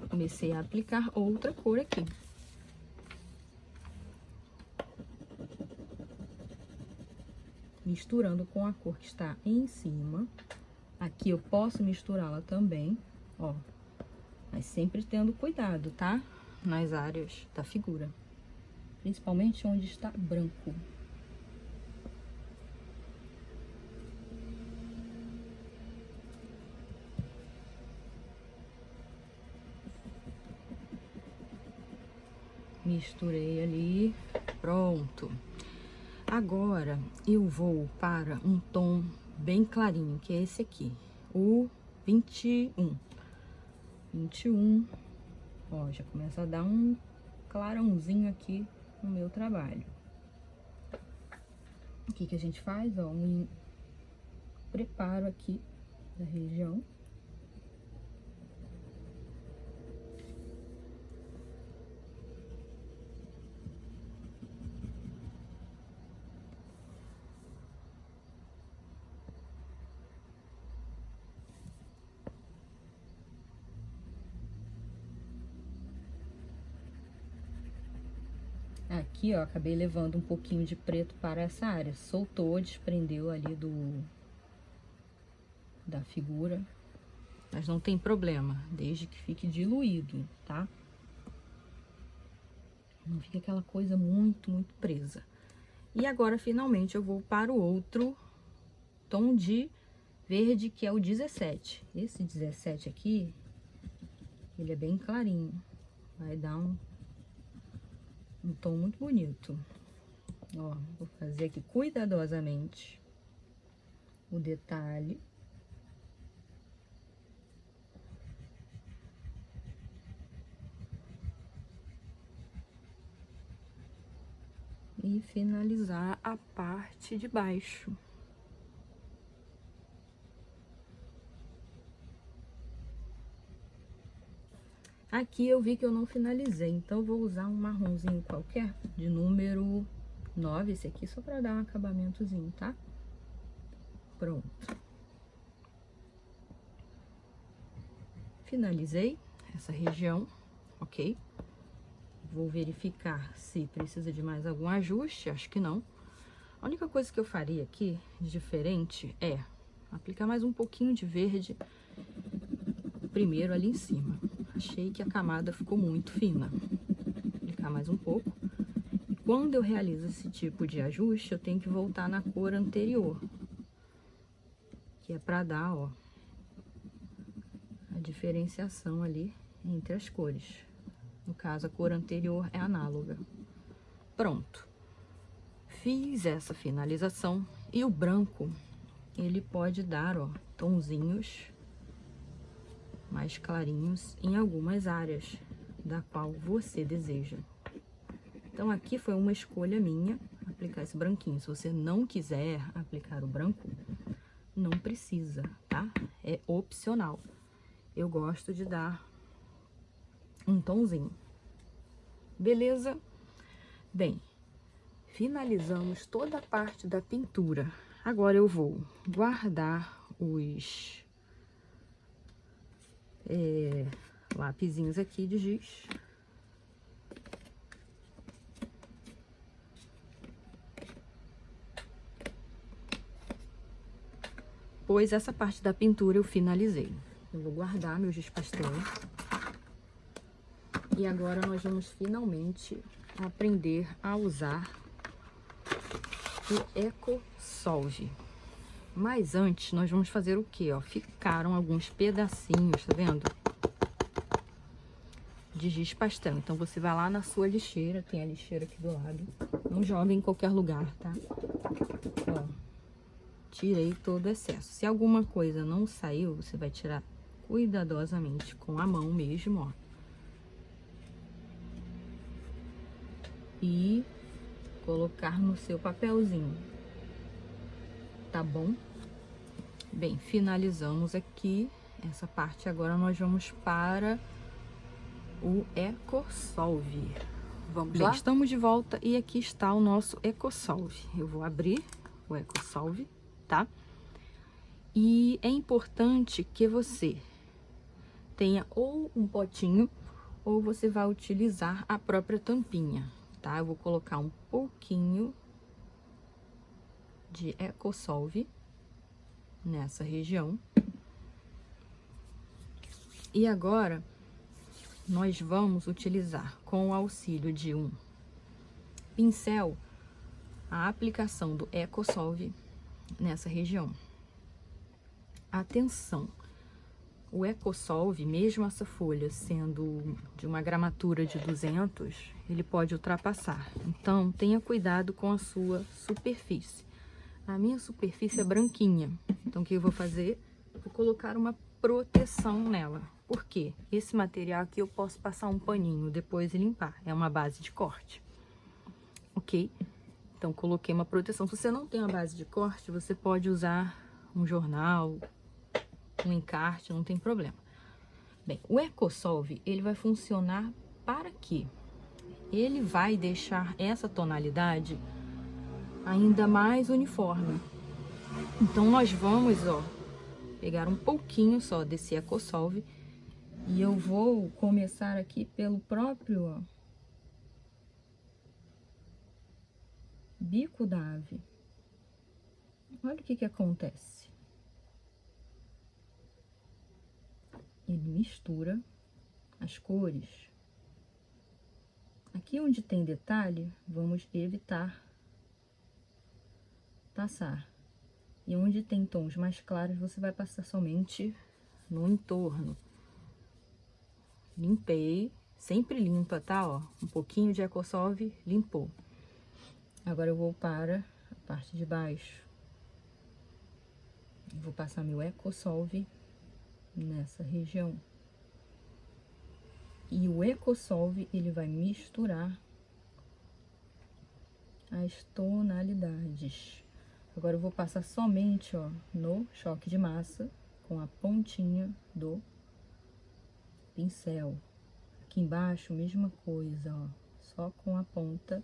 Comecei a aplicar outra cor aqui. Misturando com a cor que está em cima. Aqui eu posso misturá-la também, ó. Mas sempre tendo cuidado, tá? Nas áreas da figura. Principalmente onde está branco. Misturei ali, pronto. Agora, eu vou para um tom bem clarinho, que é esse aqui, o 21. 21, ó, já começa a dar um clarãozinho aqui no meu trabalho. O que que a gente faz, ó, um preparo aqui da região. Aqui, ó, acabei levando um pouquinho de preto para essa área. Soltou, desprendeu ali da figura, mas não tem problema, desde que fique diluído, tá? Não fica aquela coisa muito presa. E agora, finalmente, eu vou para o outro tom de verde, que é o 17. Esse 17 aqui, ele é bem clarinho. Vai dar um tom muito bonito. Ó, vou fazer aqui cuidadosamente o detalhe. E finalizar a parte de baixo. Aqui eu vi que eu não finalizei, então eu vou usar um marronzinho qualquer, de número 9, esse aqui, só para dar um acabamentozinho, tá? Pronto. Finalizei essa região, ok? Vou verificar se precisa de mais algum ajuste, acho que não. A única coisa que eu faria aqui de diferente é aplicar mais um pouquinho de verde primeiro ali em cima. Achei que a camada ficou muito fina. Vou aplicar mais um pouco. E quando eu realizo esse tipo de ajuste, eu tenho que voltar na cor anterior, que é para dar, ó, a diferenciação ali entre as cores. No caso, a cor anterior é análoga. Pronto. Fiz essa finalização e o branco, ele pode dar, ó, tonzinhos mais clarinhos em algumas áreas da qual você deseja. Então, aqui foi uma escolha minha aplicar esse branquinho. Se você não quiser aplicar o branco, não precisa, tá? É opcional. Eu gosto de dar um tonzinho. Beleza? Bem, finalizamos toda a parte da pintura. Agora eu vou guardar os lapisinhos aqui de giz. Pois essa parte da pintura eu finalizei. Eu vou guardar meu giz pastel. E agora nós vamos finalmente aprender a usar o EcoSolve. Mas antes, nós vamos fazer o quê? Ó, ficaram alguns pedacinhos, tá vendo? De giz pastel. Então, você vai lá na sua lixeira, tem a lixeira aqui do lado. Não joga em qualquer lugar, tá? Ó, tirei todo o excesso. Se alguma coisa não saiu, você vai tirar cuidadosamente com a mão mesmo, ó. E colocar no seu papelzinho, tá bom? Bem, finalizamos aqui essa parte. Agora nós vamos para o EcoSolve. Vamos lá? Estamos de volta e aqui está o nosso EcoSolve. Eu vou abrir o EcoSolve, tá? E é importante que você tenha ou um potinho ou você vai utilizar a própria tampinha, tá? Eu vou colocar um pouquinho de EcoSolve nessa região. E agora, nós vamos utilizar, com o auxílio de um pincel, a aplicação do EcoSolve nessa região. Atenção! O EcoSolve, mesmo essa folha sendo de uma gramatura de 200, ele pode ultrapassar. Então, tenha cuidado com a sua superfície. A minha superfície é branquinha. Então, o que eu vou fazer? Vou colocar uma proteção nela. Por quê? Esse material aqui eu posso passar um paninho depois e limpar. É uma base de corte. Ok? Então, coloquei uma proteção. Se você não tem uma base de corte, você pode usar um jornal, um encarte, não tem problema. Bem, o EcoSolve, ele vai funcionar para quê? Ele vai deixar essa tonalidade ainda mais uniforme. Então, nós vamos, ó, pegar um pouquinho só desse EcoSolve e eu vou começar aqui pelo próprio, ó, bico da ave. Olha o que que acontece. ele mistura as cores. Aqui onde tem detalhe, vamos evitar passar. E onde tem tons mais claros, você vai passar somente no entorno. Limpei, sempre limpa, tá? Ó, um pouquinho de EcoSolve, limpou. Agora eu vou para a parte de baixo. Vou passar meu EcoSolve nessa região. E o EcoSolve, ele vai misturar as tonalidades. Agora eu vou passar somente, ó, no choque de massa, com a pontinha do pincel. Aqui embaixo, mesma coisa, ó, só com a ponta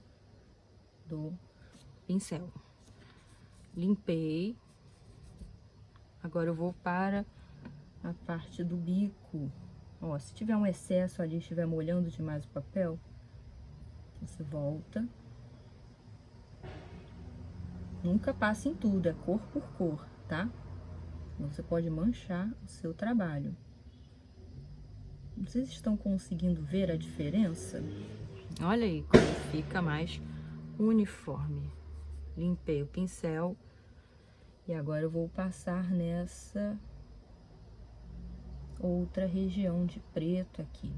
do pincel. Limpei. Agora eu vou para a parte do bico. Ó, se tiver um excesso ali, estiver molhando demais o papel, você volta. Nunca passe em tudo, é cor por cor, tá? Você pode manchar o seu trabalho. Vocês estão conseguindo ver a diferença? Olha aí como fica mais uniforme. Limpei o pincel e agora eu vou passar nessa outra região de preto aqui.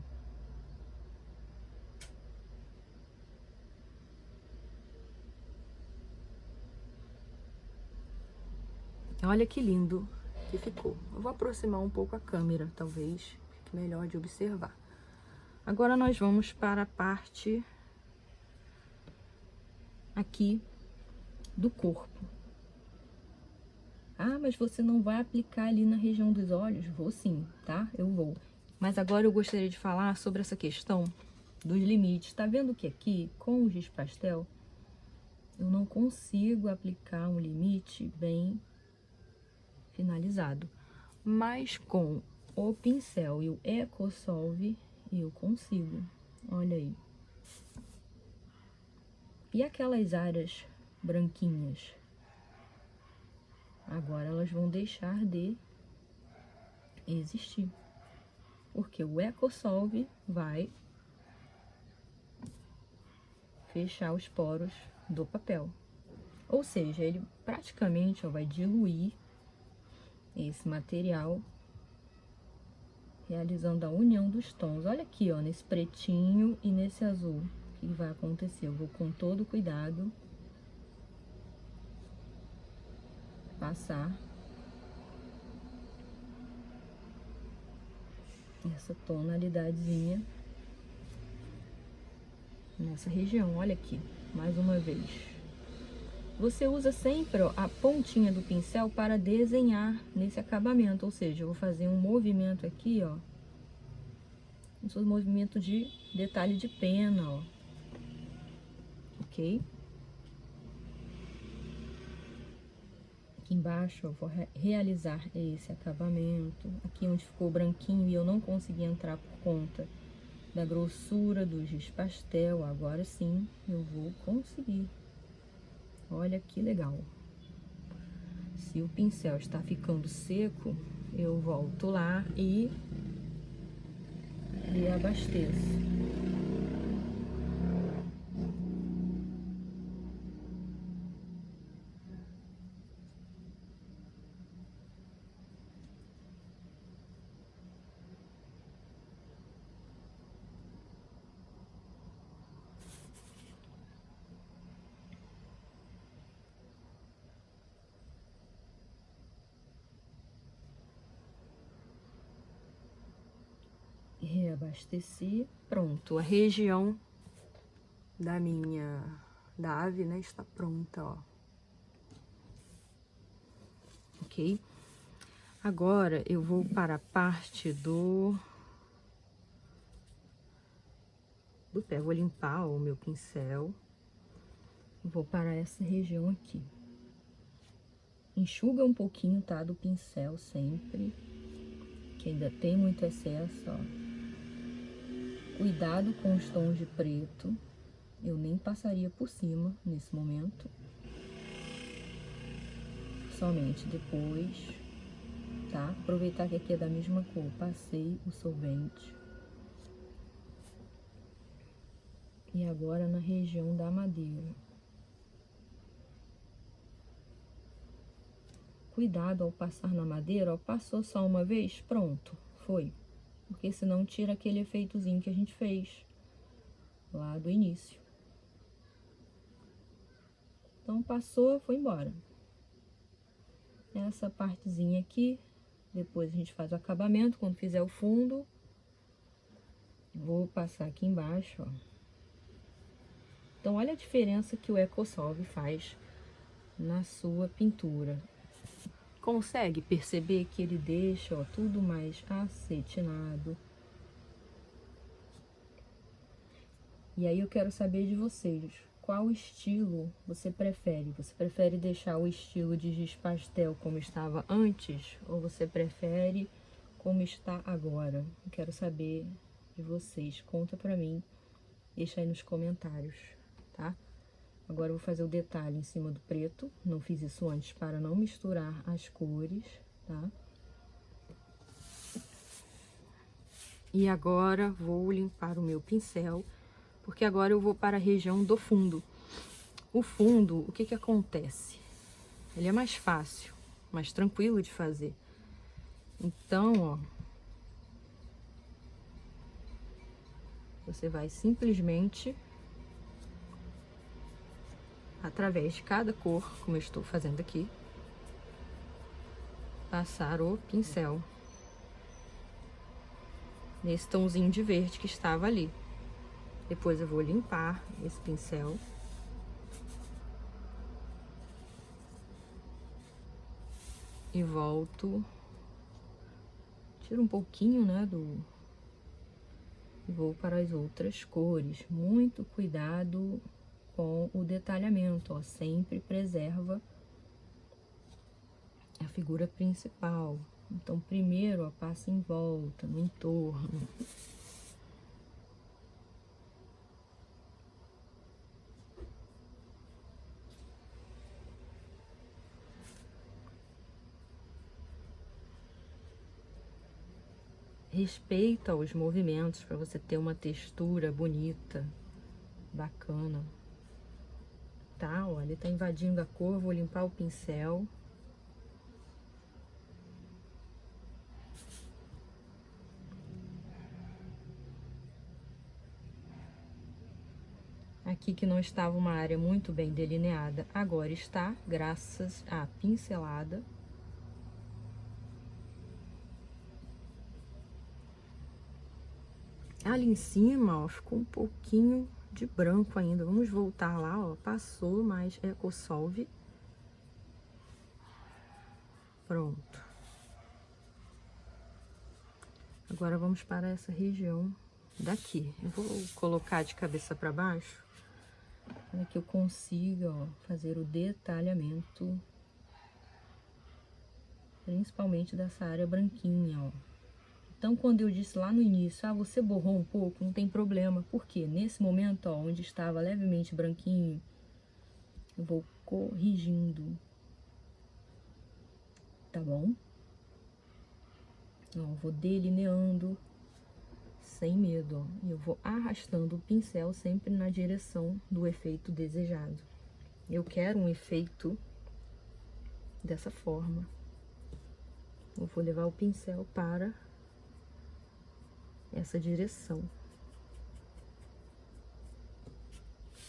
Olha que lindo que ficou. Eu vou aproximar um pouco a câmera, talvez fique melhor de observar. Agora nós vamos para a parte aqui do corpo. Ah, mas você não vai aplicar ali na região dos olhos? Vou sim, tá? Eu vou. Mas agora eu gostaria de falar sobre essa questão dos limites. Tá vendo que aqui, com o giz pastel, eu não consigo aplicar um limite bem finalizado. Mas com o pincel e o EcoSolve, eu consigo. Olha aí. E aquelas áreas branquinhas? Agora elas vão deixar de existir. Porque o EcoSolve vai fechar os poros do papel. Ou seja, ele praticamente vai diluir esse material, realizando a união dos tons. Olha aqui, ó, nesse pretinho e nesse azul. O que vai acontecer? Eu vou com todo cuidado passar essa tonalidadezinha nessa região. Olha aqui, mais uma vez. Você usa sempre, ó, a pontinha do pincel para desenhar nesse acabamento, ou seja, eu vou fazer um movimento aqui, ó, um movimento de detalhe de pena, ó, ok? Aqui embaixo eu vou realizar esse acabamento, aqui onde ficou branquinho e eu não consegui entrar por conta da grossura do giz pastel, agora sim eu vou conseguir. Olha que legal. Se o pincel está ficando seco, eu volto lá e abasteço. Reabasteci, pronto, a região da ave, né, está pronta, ó. Ok? Agora eu vou para a parte do pé, vou limpar o meu pincel, vou para essa região aqui. Enxuga um pouquinho, tá, do pincel sempre, que ainda tem muito excesso, ó. Cuidado com os tons de preto, eu nem passaria por cima nesse momento. Somente depois tá? Aproveitar que aqui é da mesma cor, passei o solvente. E agora na região da madeira. Cuidado ao passar na madeira, ó, passou só uma vez, pronto, foi. Porque senão tira aquele efeitozinho que a gente fez lá do início. Então passou, foi embora. Essa partezinha aqui, depois a gente faz o acabamento, quando fizer o fundo. Vou passar aqui embaixo, ó. Então, olha a diferença que o EcoSolve faz na sua pintura. Consegue perceber que ele deixa, ó, tudo mais acetinado. E aí eu quero saber de vocês, qual estilo você prefere? Você prefere deixar o estilo de giz pastel como estava antes? Ou você prefere como está agora? Eu quero saber de vocês, conta pra mim, deixa aí nos comentários, tá? Agora eu vou fazer o detalhe em cima do preto, não fiz isso antes para não misturar as cores, tá? E agora vou limpar o meu pincel, porque agora eu vou para a região do fundo. O fundo, o que que acontece? Ele é mais fácil, mais tranquilo de fazer. Então, ó, você vai simplesmente, através de cada cor, como eu estou fazendo aqui, passar o pincel nesse tomzinho de verde que estava ali. Depois eu vou limpar esse pincel. E volto. Tiro um pouquinho, né, e vou para as outras cores. Muito cuidado com o detalhamento, ó. Sempre preserva a figura principal. Então, primeiro, ó, passa em volta, no entorno. Respeita os movimentos para você ter uma textura bonita, bacana. Tá? Olha, ele tá invadindo a cor, vou limpar o pincel. Aqui que não estava uma área muito bem delineada, agora está, graças à pincelada. Ali em cima, ó, ficou um pouquinho de branco ainda. Vamos voltar lá, ó, passou, mas EcoSolve. Pronto. Agora vamos para essa região daqui. Eu vou colocar de cabeça para baixo, para que eu consiga, ó, fazer o detalhamento, principalmente dessa área branquinha, ó. Então, quando eu disse lá no início, ah, você borrou um pouco, não tem problema. Porque nesse momento, ó, onde estava levemente branquinho, eu vou corrigindo, tá bom? Ó, vou delineando sem medo, ó. E eu vou arrastando o pincel sempre na direção do efeito desejado. Eu quero um efeito dessa forma. Eu vou levar o pincel para essa direção,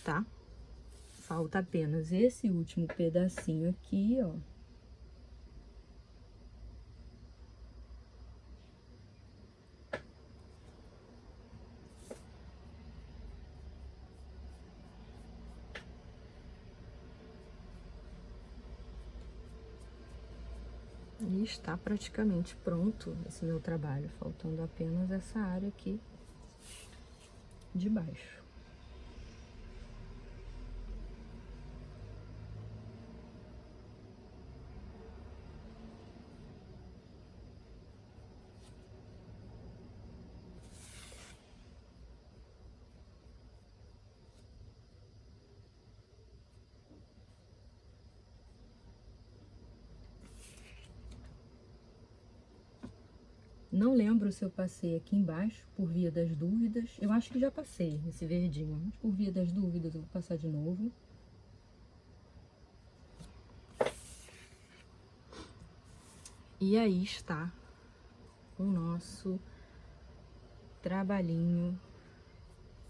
tá? Falta apenas esse último pedacinho aqui, ó. E está praticamente pronto esse meu trabalho, faltando apenas essa área aqui de baixo. Não lembro se eu passei aqui embaixo, por via das dúvidas. Eu acho que já passei esse verdinho, mas por via das dúvidas eu vou passar de novo. E aí está o nosso trabalhinho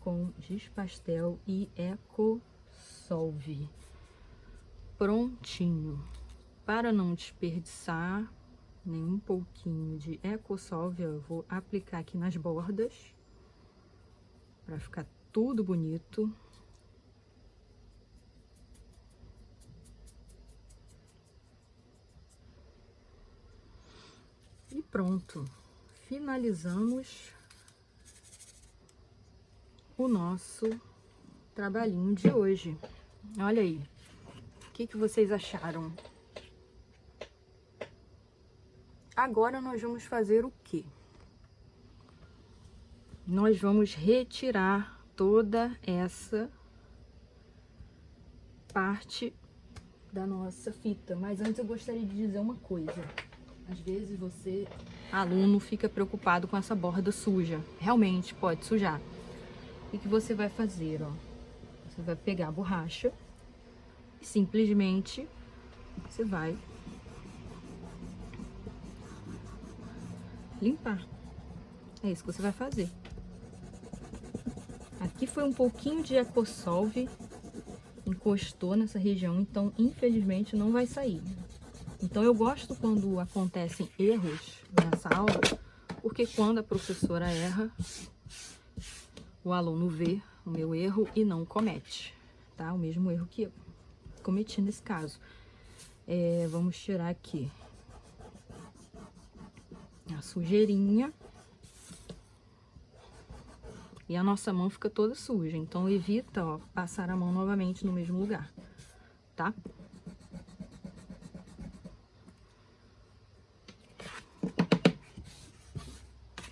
com giz pastel e EcoSolve. Prontinho. Para não desperdiçar nem um pouquinho de EcoSolve, eu vou aplicar aqui nas bordas para ficar tudo bonito. E pronto, finalizamos o nosso trabalhinho de hoje. Olha aí, o que vocês acharam? Agora nós vamos fazer o quê? Nós vamos retirar toda essa parte da nossa fita. Mas antes eu gostaria de dizer uma coisa. Às vezes você, aluno, fica preocupado com essa borda suja. Realmente pode sujar. O que você vai fazer, ó? Você vai pegar a borracha e simplesmente você vai limpar. É isso que você vai fazer. Aqui foi um pouquinho de EcoSolve, encostou nessa região, então infelizmente não vai sair. Então eu gosto quando acontecem erros nessa aula, porque quando a professora erra, o aluno vê o meu erro e não comete, tá? O mesmo erro que eu cometi nesse caso. Vamos tirar aqui a sujeirinha. E a nossa mão fica toda suja, então evita, ó, passar a mão novamente no mesmo lugar, tá?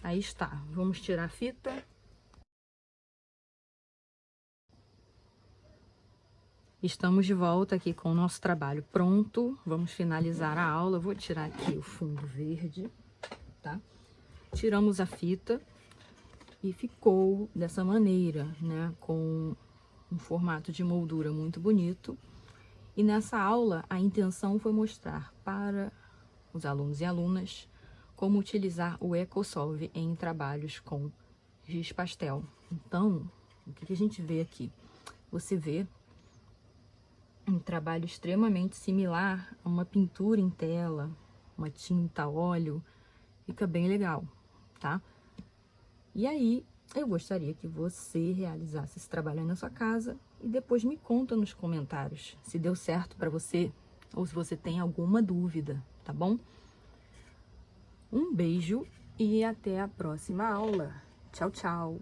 Aí está, vamos tirar a fita. Estamos de volta aqui com o nosso trabalho pronto. Vamos finalizar a aula. Vou tirar aqui o fundo verde, tá? Tiramos a fita e ficou dessa maneira, né? Com um formato de moldura muito bonito. E nessa aula, a intenção foi mostrar para os alunos e alunas como utilizar o EcoSolve em trabalhos com giz pastel. Então, o que a gente vê aqui? Você vê um trabalho extremamente similar a uma pintura em tela, uma tinta a óleo, fica bem legal, tá? E aí, eu gostaria que você realizasse esse trabalho aí na sua casa e depois me conta nos comentários se deu certo para você ou se você tem alguma dúvida, tá bom? Um beijo e até a próxima aula. Tchau, tchau!